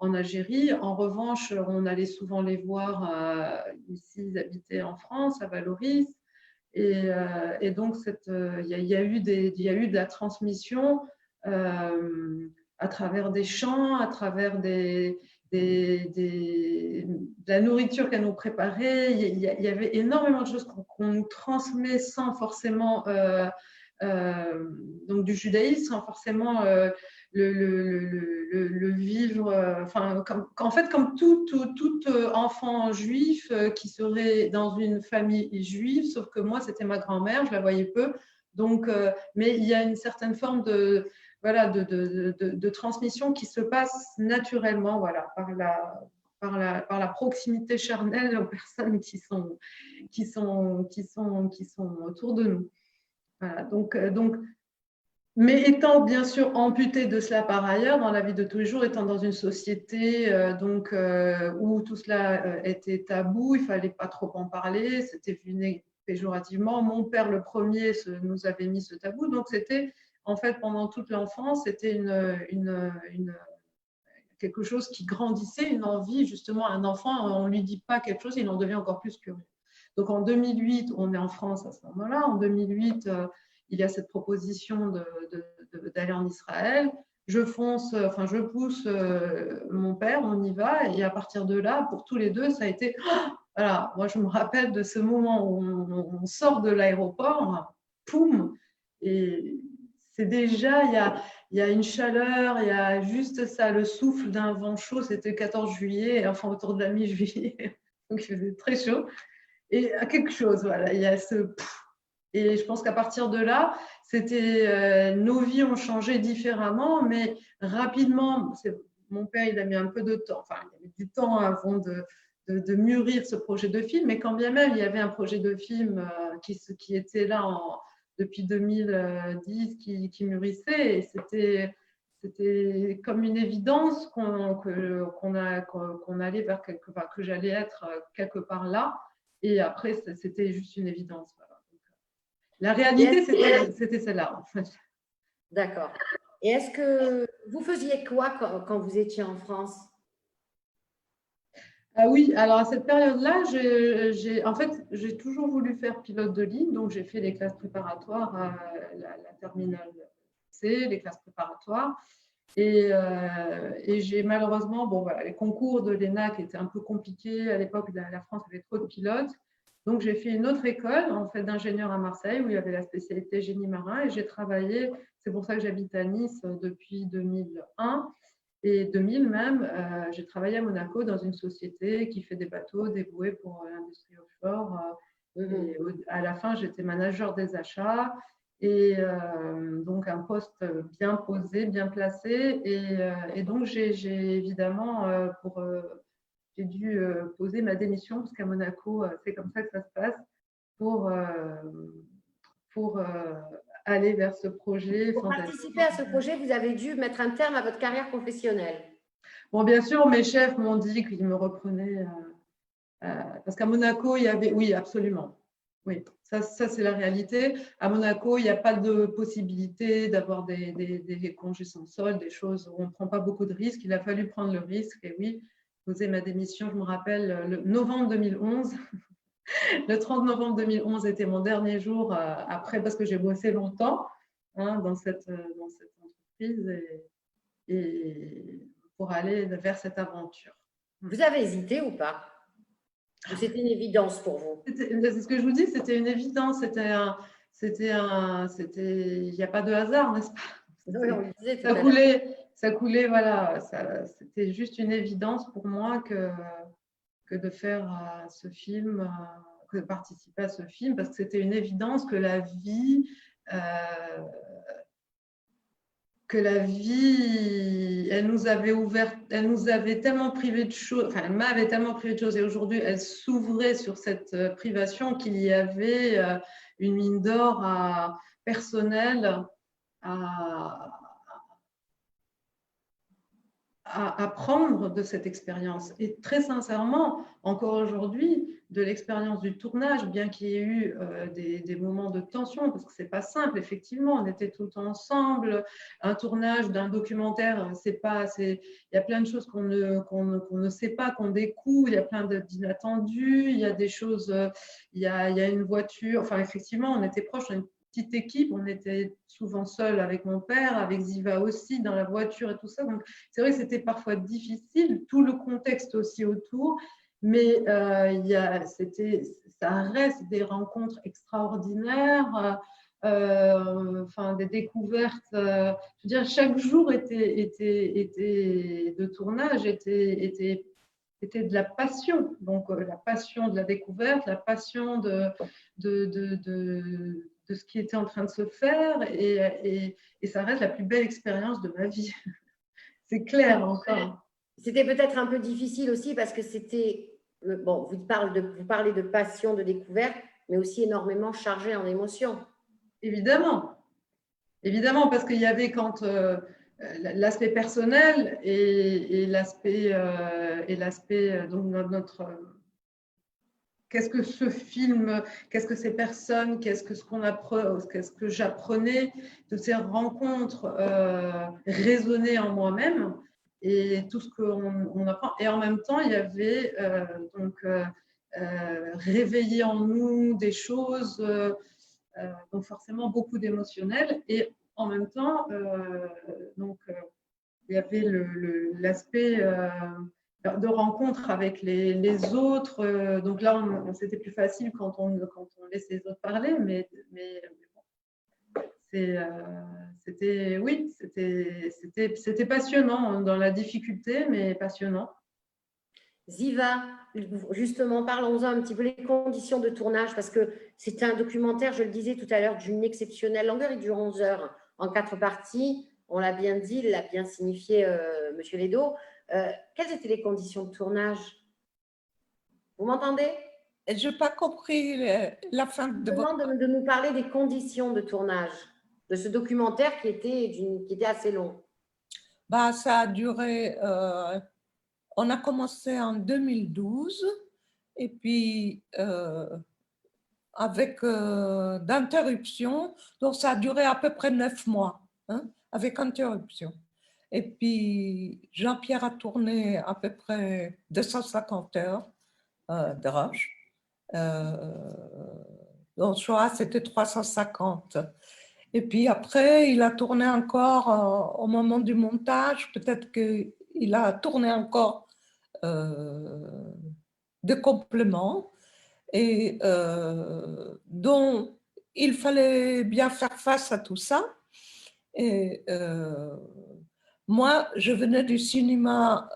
en Algérie. En revanche, on allait souvent les voir ici, ils habitaient en France, à Valoris. Et donc, il y a eu de la transmission à travers des chants, à travers de la nourriture qu'elle nous préparait. Il y avait énormément de choses qu'on nous transmet sans forcément, donc du judaïsme, sans forcément le vivre. En fait, comme tout enfant juif qui serait dans une famille juive, sauf que moi, c'était ma grand-mère, je la voyais peu. Donc, mais il y a une certaine forme de transmission qui se passe naturellement, voilà, par la proximité charnelle aux personnes qui sont autour de nous. Voilà, donc, mais étant bien sûr amputée de cela par ailleurs, dans la vie de tous les jours, étant dans une société où tout cela était tabou, il ne fallait pas trop en parler, c'était vu péjorativement. Mon père, le premier, nous avait mis ce tabou. Donc, c'était, en fait, pendant toute l'enfance, c'était quelque chose qui grandissait, une envie. Justement, un enfant, on ne lui dit pas quelque chose, il en devient encore plus curieux. Donc, en 2008, on est en France à ce moment-là. En 2008, il y a cette proposition d'aller en Israël. Je pousse mon père, on y va. Et à partir de là, pour tous les deux, ça a été… Voilà, moi, je me rappelle de ce moment où on sort de l'aéroport, poum, et c'est déjà, il y a une chaleur, il y a juste ça, le souffle d'un vent chaud. C'était le 14 juillet, enfin autour de la mi-juillet, donc il faisait très chaud. Et quelque chose, voilà, il y a ce… Et je pense qu'à partir de là, nos vies ont changé différemment, mais rapidement. Mon père, il a mis un peu de temps, enfin, il a mis du temps avant de mûrir ce projet de film, mais quand bien même, il y avait un projet de film qui était là depuis 2010, qui mûrissait, et c'était comme une évidence qu'on allait vers que j'allais être quelque part là, et après, c'était juste une évidence. Voilà. La réalité, c'était celle-là, en fait. D'accord. Et est-ce que vous faisiez quoi quand vous étiez en France? Ah oui, alors à cette période-là, j'ai toujours voulu faire pilote de ligne, donc j'ai fait les classes préparatoires à la terminale C, les classes préparatoires, et j'ai malheureusement, bon voilà, les concours de l'ENAC étaient un peu compliqués à l'époque. La France avait trop de pilotes, donc j'ai fait une autre école en fait d'ingénieur à Marseille où il y avait la spécialité génie marin, et j'ai travaillé. C'est pour ça que j'habite à Nice depuis 2001. Et 2000 même, j'ai travaillé à Monaco dans une société qui fait des bateaux, des bouées pour l'industrie offshore. Et à la fin, j'étais manager des achats, et donc un poste bien posé, bien placé. Et donc, j'ai évidemment, j'ai dû poser ma démission, parce qu'à Monaco, c'est comme ça que ça se passe, pour aller vers ce projet. Pour participer à ce projet, vous avez dû mettre un terme à votre carrière professionnelle. Bon, bien sûr, mes chefs m'ont dit qu'ils me reprenaient parce qu'à Monaco, il y avait… Oui, absolument. Oui, ça c'est la réalité. À Monaco, il n'y a pas de possibilité d'avoir des congés sans solde, des choses où on ne prend pas beaucoup de risques. Il a fallu prendre le risque, et oui, poser ma démission. Je me rappelle, le novembre 2011. Le 30 novembre 2011 était mon dernier jour après, parce que j'ai bossé longtemps dans cette entreprise, et pour aller vers cette aventure. Vous avez hésité ou pas? Ou c'était une évidence pour vous? C'est ce que je vous dis, c'était une évidence. Il n'y a pas de hasard, n'est-ce pas? Oui, on le disait tout Ça à l'heure. ça coulait, voilà. C'était juste une évidence pour moi que de faire ce film, que de participer à ce film, parce que c'était une évidence que la vie, elle nous avait ouvert, elle nous avait tellement privé de choses, enfin, elle m'avait tellement privé de choses, et aujourd'hui, elle s'ouvrait sur cette privation, qu'il y avait une mine d'or personnelle à prendre de cette expérience. Et très sincèrement, encore aujourd'hui, de l'expérience du tournage, bien qu'il y ait eu des moments de tension, parce que ce n'est pas simple, effectivement, on était tout le temps ensemble. Un tournage d'un documentaire, il y a plein de choses qu'on ne sait pas, qu'on découvre, il y a plein d'inattendus, il y a des choses, il y a une voiture, enfin effectivement, on était proches, petite équipe, on était souvent seul avec mon père, avec Ziva aussi, dans la voiture et tout ça. Donc, c'est vrai que c'était parfois difficile, tout le contexte aussi autour, mais ça reste des rencontres extraordinaires, des découvertes. Je veux dire, chaque jour était de tournage, était de la passion. Donc, la passion de la découverte, la passion de ce qui était en train de se faire, et ça reste la plus belle expérience de ma vie. C'est clair encore. C'était peut-être un peu difficile aussi parce que c'était, bon, vous parlez de passion, de découverte, mais aussi énormément chargé en émotions. Évidemment, évidemment, parce qu'il y avait quand l'aspect personnel et l'aspect donc notre qu'est-ce que ce film, qu'est-ce que ces personnes, qu'est-ce que j'apprenais de ces rencontres résonnaient en moi-même et tout ce qu'on apprend. Et en même temps, il y avait réveillé en nous des choses, donc forcément beaucoup d'émotionnel. Et en même temps, il y avait l'aspect de rencontre avec les autres. Donc là, c'était plus facile quand on laisse les autres parler, mais bon, c'était passionnant dans la difficulté, mais passionnant. Ziva, justement, parlons-en un petit peu des conditions de tournage, parce que c'est un documentaire, je le disais tout à l'heure, d'une exceptionnelle longueur. Il dure 11 heures en 4 parties. On l'a bien dit, l'a bien signifié Monsieur Ledo. Quelles étaient les conditions de tournage? Vous m'entendez? Je n'ai pas compris la fin de Je demande de nous parler des conditions de tournage de ce documentaire qui était assez long. Bah, ça a duré, on a commencé en 2012 et puis avec d'interruption, donc ça a duré à peu près 9 mois, hein, avec interruption. Et puis Jean-Pierre a tourné à peu près 250 heures de rush. Dans Shoah, c'était 350. Et puis après, il a tourné encore au moment du montage. Peut-être qu'il a tourné encore de compléments. Et dont il fallait bien faire face à tout ça. Et moi, je venais du cinéma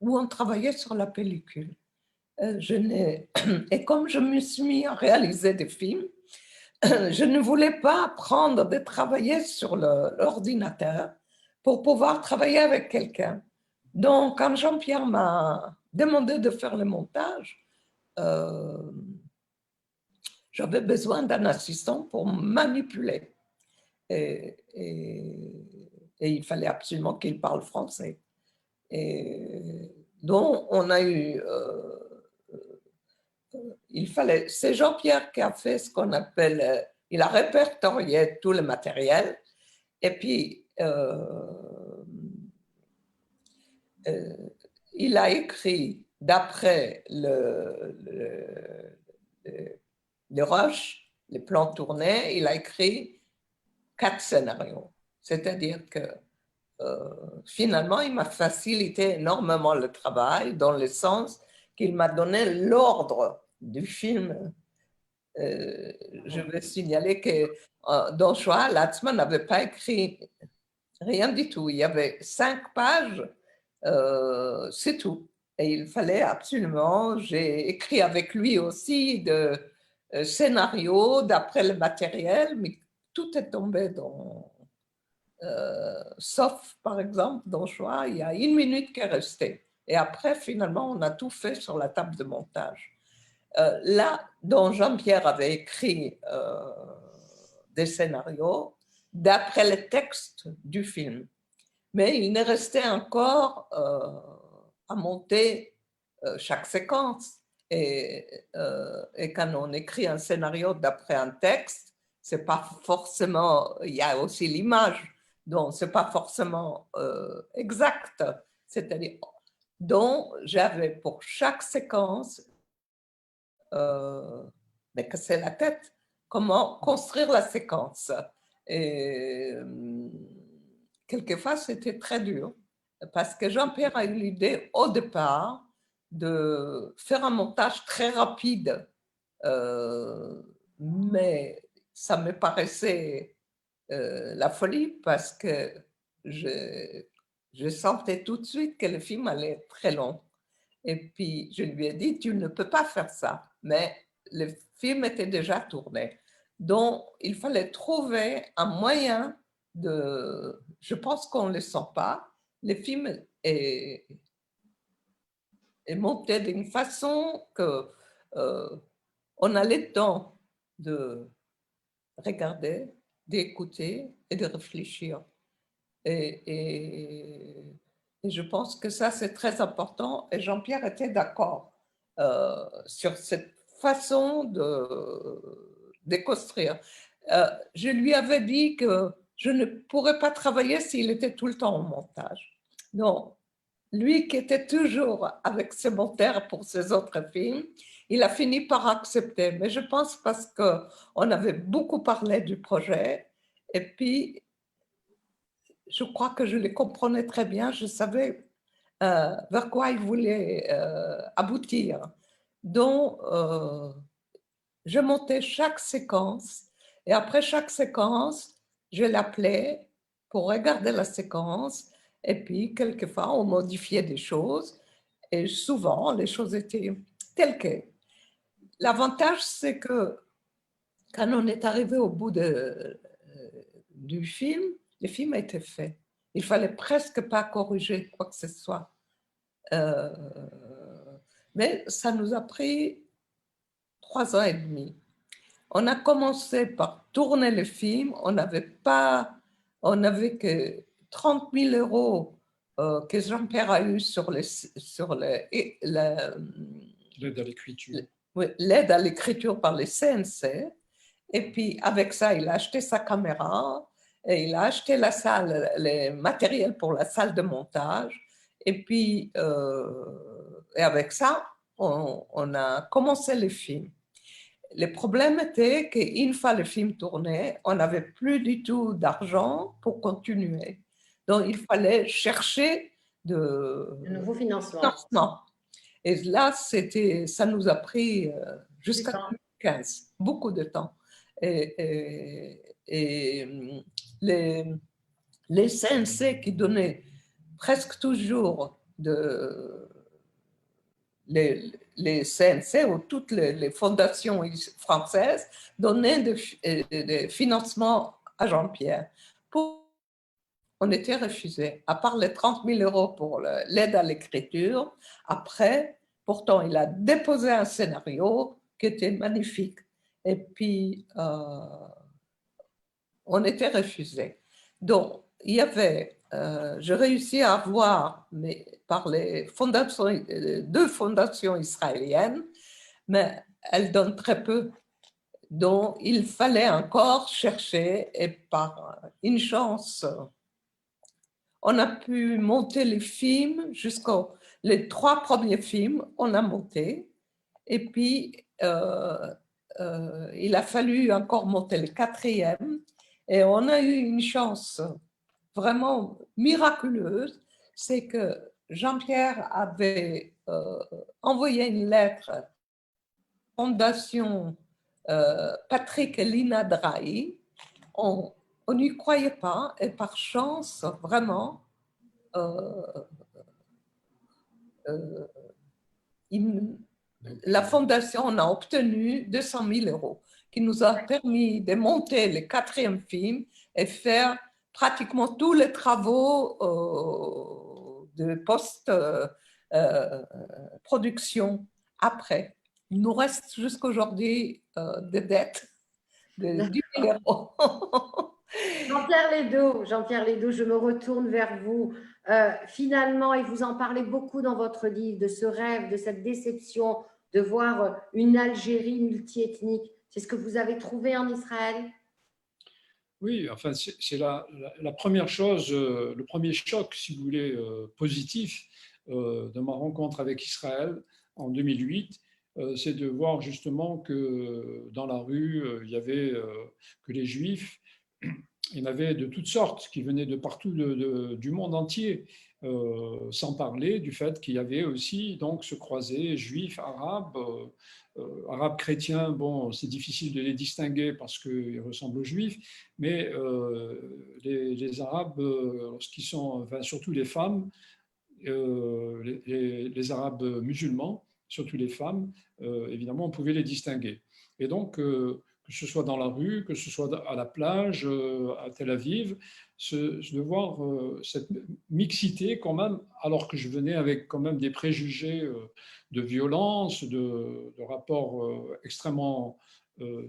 où on travaillait sur la pellicule. Et comme je me suis mis à réaliser des films, je ne voulais pas apprendre de travailler sur l'ordinateur pour pouvoir travailler avec quelqu'un. Donc, quand Jean-Pierre m'a demandé de faire le montage, j'avais besoin d'un assistant pour manipuler. Et il fallait absolument qu'il parle français. Et donc, on a eu... c'est Jean-Pierre qui a fait ce qu'on appelle... il a répertorié tout le matériel. Et puis, il a écrit, d'après le rush, les plans tournés, il a écrit 4 scénarios. C'est-à-dire que finalement, il m'a facilité énormément le travail dans le sens qu'il m'a donné l'ordre du film. Je vais signaler que dans Shoah, Latzman n'avait pas écrit rien du tout. Il y avait 5 pages, c'est tout. Et il fallait absolument, j'ai écrit avec lui aussi de scénarios d'après le matériel, mais tout est tombé dans... sauf, par exemple, dans Shoah, il y a 1 minute qui est restée. Et après, finalement, on a tout fait sur la table de montage. Là, dont Jean-Pierre avait écrit des scénarios d'après le texte du film. Mais il n'est resté encore à monter chaque séquence. Et quand on écrit un scénario d'après un texte, c'est pas forcément, il y a aussi l'image, donc c'est pas forcément exact. C'est-à-dire, donc j'avais pour chaque séquence, mais que c'est la tête, comment construire la séquence. Et quelquefois, c'était très dur, parce que Jean-Pierre a eu l'idée au départ de faire un montage très rapide, mais ça me paraissait la folie, parce que je sentais tout de suite que le film allait être très long. Et puis, je lui ai dit, tu ne peux pas faire ça. Mais le film était déjà tourné. Donc, il fallait trouver un moyen de... Je pense qu'on ne le sent pas. Le film est, est monté d'une façon que on a le temps de regarder, d'écouter et de réfléchir. Et je pense que ça, c'est très important. Et Jean-Pierre était d'accord sur cette façon de construire. Je lui avais dit que je ne pourrais pas travailler s'il était tout le temps au montage. Donc, lui qui était toujours avec ses monteurs pour ses autres films, il a fini par accepter. Mais je pense parce qu'on avait beaucoup parlé du projet et puis je crois que je les comprenais très bien, je savais vers quoi ils voulaient aboutir. Donc, je montais chaque séquence et après chaque séquence, je l'appelais pour regarder la séquence et puis quelquefois on modifiait des choses et souvent les choses étaient telles quelles. L'avantage, c'est que quand on est arrivé au bout du film, le film a été fait. Il fallait presque pas corriger quoi que ce soit. Mais ça nous a pris 3 ans et demi. On a commencé par tourner le film. On n'avait que 30 000 euros que Jean-Pierre a eu sur L'aide à l'écriture. l'aide à l'écriture par les CNC. Et puis, avec ça, il a acheté sa caméra et il a acheté la salle, les matériels pour la salle de montage. Et puis, et avec ça, on a commencé le film. Le problème était qu'une fois le film tourné, on n'avait plus du tout d'argent pour continuer. Donc, il fallait chercher de nouveaux financements. financement. Et là, ça nous a pris jusqu'à 2015, beaucoup de temps. Et les CNC qui donnaient presque toujours les CNC ou toutes les fondations françaises donnaient des financements à Jean-Pierre. On était refusé, à part les 30 000 euros pour l'aide à l'écriture. Après, pourtant, il a déposé un scénario qui était magnifique. Et puis, on était refusé. Donc, il y avait, j'ai réussi à avoir, mais par les fondations, 2 fondations israéliennes, mais elles donnent très peu. Donc, il fallait encore chercher, et par une chance, on a pu monter les films les 3 premiers films, on a monté. Et puis, il a fallu encore monter le 4e. Et on a eu une chance vraiment miraculeuse, c'est que Jean-Pierre avait envoyé une lettre à la Fondation Patrick et Lina Drahi. On n'y croyait pas et par chance, vraiment, la fondation a obtenu 200 000 euros qui nous a permis de monter le 4e film et faire pratiquement tous les travaux de post-production après. Il nous reste jusqu'aujourd'hui des dettes de 10 000 euros. Jean-Pierre Ledoux, je me retourne vers vous. Finalement, et vous en parlez beaucoup dans votre livre, de ce rêve, de cette déception, de voir une Algérie multiethnique. C'est ce que vous avez trouvé en Israël? Oui, enfin, c'est la première chose, le premier choc, si vous voulez, positif de ma rencontre avec Israël en 2008, c'est de voir justement que dans la rue, il y avait que les Juifs, il y en avait de toutes sortes qui venaient de partout du monde entier, sans parler du fait qu'il y avait aussi donc se croiser juifs, arabes, arabes chrétiens. Bon, c'est difficile de les distinguer parce qu'ils ressemblent aux juifs, mais les arabes, lorsqu'ils sont, enfin, surtout les femmes, les arabes musulmans, surtout les femmes, évidemment, on pouvait les distinguer. Et donc, que ce soit dans la rue, que ce soit à la plage, à Tel Aviv, de voir cette mixité quand même, alors que je venais avec quand même des préjugés de violence, de rapports extrêmement,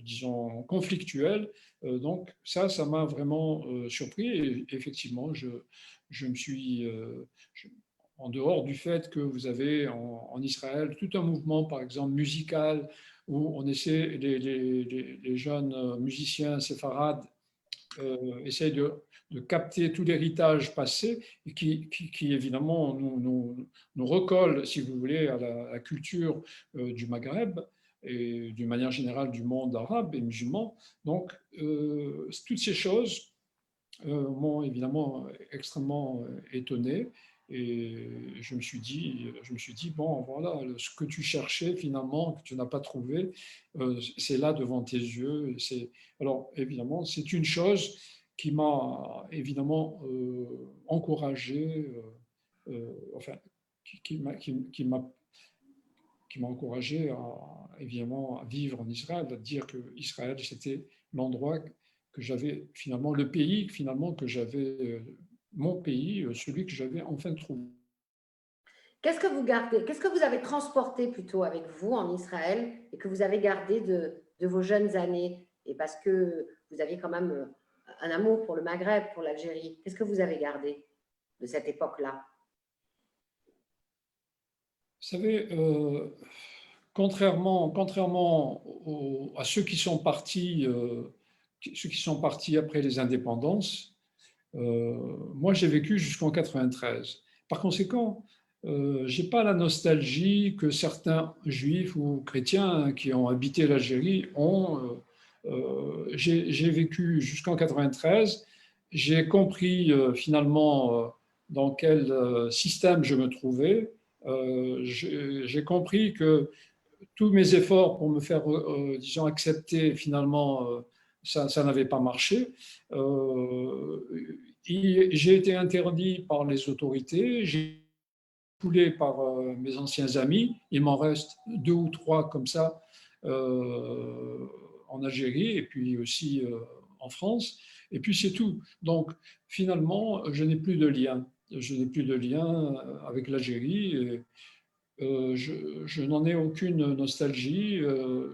disons, conflictuels. Donc ça m'a vraiment surpris et effectivement, je me suis, en dehors du fait que vous avez en Israël tout un mouvement, par exemple, musical, où on essaie, les jeunes musiciens séfarades essayent de capter tout l'héritage passé et qui évidemment nous recolle, si vous voulez, à la culture du Maghreb et d'une manière générale du monde arabe et musulman. Donc, toutes ces choses m'ont évidemment extrêmement étonné. Et je me suis dit, bon, voilà, ce que tu cherchais finalement, que tu n'as pas trouvé, c'est là devant tes yeux. Alors, évidemment, c'est une chose qui m'a évidemment encouragé, enfin, qui m'a encouragé évidemment, à vivre en Israël, à dire que Israël, c'était l'endroit que j'avais finalement, le pays finalement que j'avais, mon pays, celui que j'avais enfin trouvé. Qu'est-ce que vous gardez, qu'est-ce que vous avez transporté plutôt avec vous en Israël et que vous avez gardé de vos jeunes années? Et parce que vous aviez quand même un amour pour le Maghreb, pour l'Algérie. Qu'est-ce que vous avez gardé de cette époque-là? Vous savez, contrairement à ceux qui sont partis, après les indépendances, moi j'ai vécu jusqu'en 93. Par conséquent, je n'ai pas la nostalgie que certains juifs ou chrétiens qui ont habité l'Algérie ont. J'ai vécu jusqu'en 93. J'ai compris finalement dans quel système je me trouvais. J'ai compris que tous mes efforts pour me faire, disons, accepter, finalement, ça n'avait pas marché. J'ai été interdit par les autorités, j'ai été foulé par mes anciens amis. Il m'en reste 2 ou 3 comme ça en Algérie et puis aussi en France. Et puis c'est tout. Donc finalement, je n'ai plus de lien. Je n'ai plus de lien avec l'Algérie. Je n'en ai aucune nostalgie.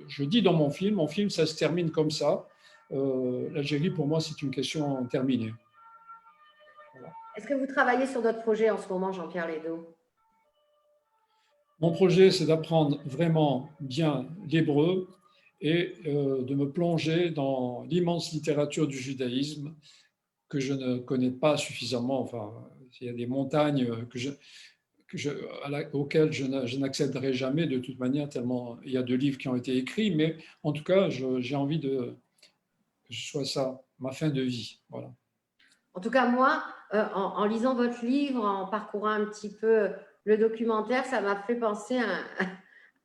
Je dis dans mon film, ça se termine comme ça. L'Algérie, pour moi, c'est une question terminée. Voilà. Est-ce que vous travaillez sur d'autres projets en ce moment, Jean-Pierre Ledo? Mon projet, c'est d'apprendre vraiment bien l'hébreu et de me plonger dans l'immense littérature du judaïsme que je ne connais pas suffisamment. Enfin, il y a des montagnes auxquelles je n'accéderai jamais de toute manière, tellement il y a de livres qui ont été écrits, mais en tout cas, j'ai envie que ce soit ça, ma fin de vie. Voilà. En tout cas, moi, en lisant votre livre, en parcourant un petit peu le documentaire, ça m'a fait penser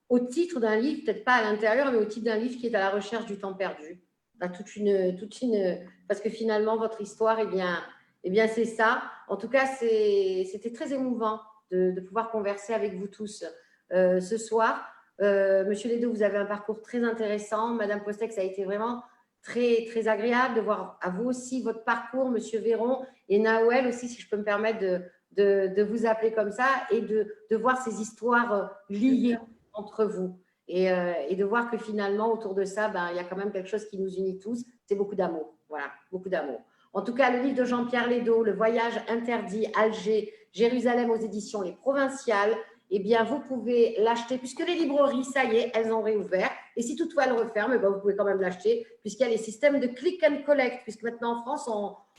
au titre d'un livre, peut-être pas à l'intérieur, mais au titre d'un livre qui est à la recherche du temps perdu. Parce que finalement, votre histoire, eh bien c'est ça. En tout cas, c'était très émouvant de pouvoir converser avec vous tous ce soir. Monsieur Ledo, vous avez un parcours très intéressant. Madame Postek, ça a été vraiment très, très agréable de voir à vous aussi votre parcours, Monsieur Véron et Naouel aussi, si je peux me permettre de vous appeler comme ça, et de voir ces histoires liées entre vous. Et de voir que finalement, autour de ça, il y a quand même quelque chose qui nous unit tous, c'est beaucoup d'amour. Voilà, beaucoup d'amour. En tout cas, le livre de Jean-Pierre Ledo, Le voyage interdit, Alger, Jérusalem aux éditions Les Provinciales, eh bien, vous pouvez l'acheter, puisque les librairies, ça y est, elles ont réouvert. Et si toutefois elles referment, vous pouvez quand même l'acheter, puisqu'il y a les systèmes de click and collect, puisque maintenant en France,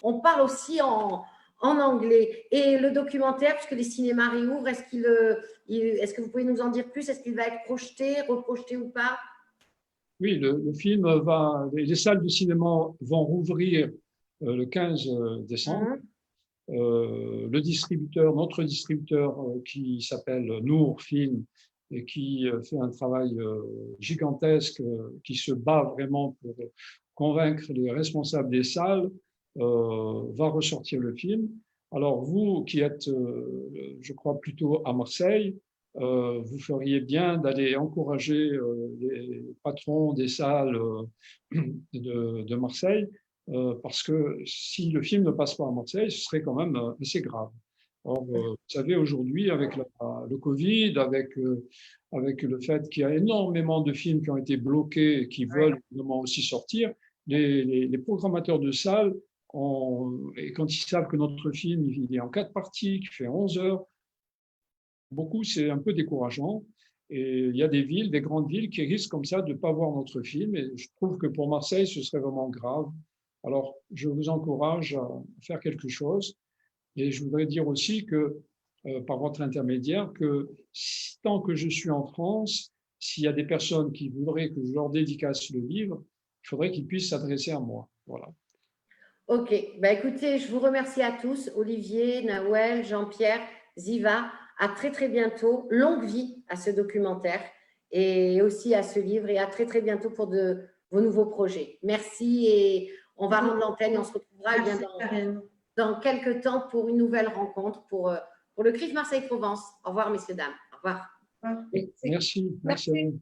on parle aussi en anglais. Et le documentaire, puisque les cinémas réouvrent, est-ce que vous pouvez nous en dire plus? Est-ce qu'il va être projeté, reprojeté ou pas? Oui, le film les salles de cinéma vont rouvrir le 15 décembre. Notre distributeur qui s'appelle Nour Film et qui fait un travail gigantesque, qui se bat vraiment pour convaincre les responsables des salles, va ressortir le film. Alors vous qui êtes, je crois, plutôt à Marseille, vous feriez bien d'aller encourager les patrons des salles de Marseille, parce que si le film ne passe pas à Marseille, ce serait quand même assez grave. Or, vous savez, aujourd'hui, avec le Covid, avec le fait qu'il y a énormément de films qui ont été bloqués et qui veulent évidemment aussi sortir, les programmateurs de salles, et quand ils savent que notre film il est en 4 parties, qui fait 11 heures, beaucoup, c'est un peu décourageant. Et il y a des villes, des grandes villes qui risquent comme ça de ne pas voir notre film. Et je trouve que pour Marseille, ce serait vraiment grave. Alors, je vous encourage à faire quelque chose. Et je voudrais dire aussi que, par votre intermédiaire, que tant que je suis en France, s'il y a des personnes qui voudraient que je leur dédicace le livre, il faudrait qu'ils puissent s'adresser à moi. Voilà. Ok, bah écoutez, je vous remercie à tous, Olivier, Nawel, Jean-Pierre, Ziva. À très très bientôt. Longue vie à ce documentaire et aussi à ce livre, et à très très bientôt pour vos nouveaux projets. Merci, et on va rendre l'antenne et on se retrouvera dans quelques temps pour une nouvelle rencontre pour le CRIF Marseille-Provence. Au revoir, messieurs, dames. Au revoir. Merci. Merci.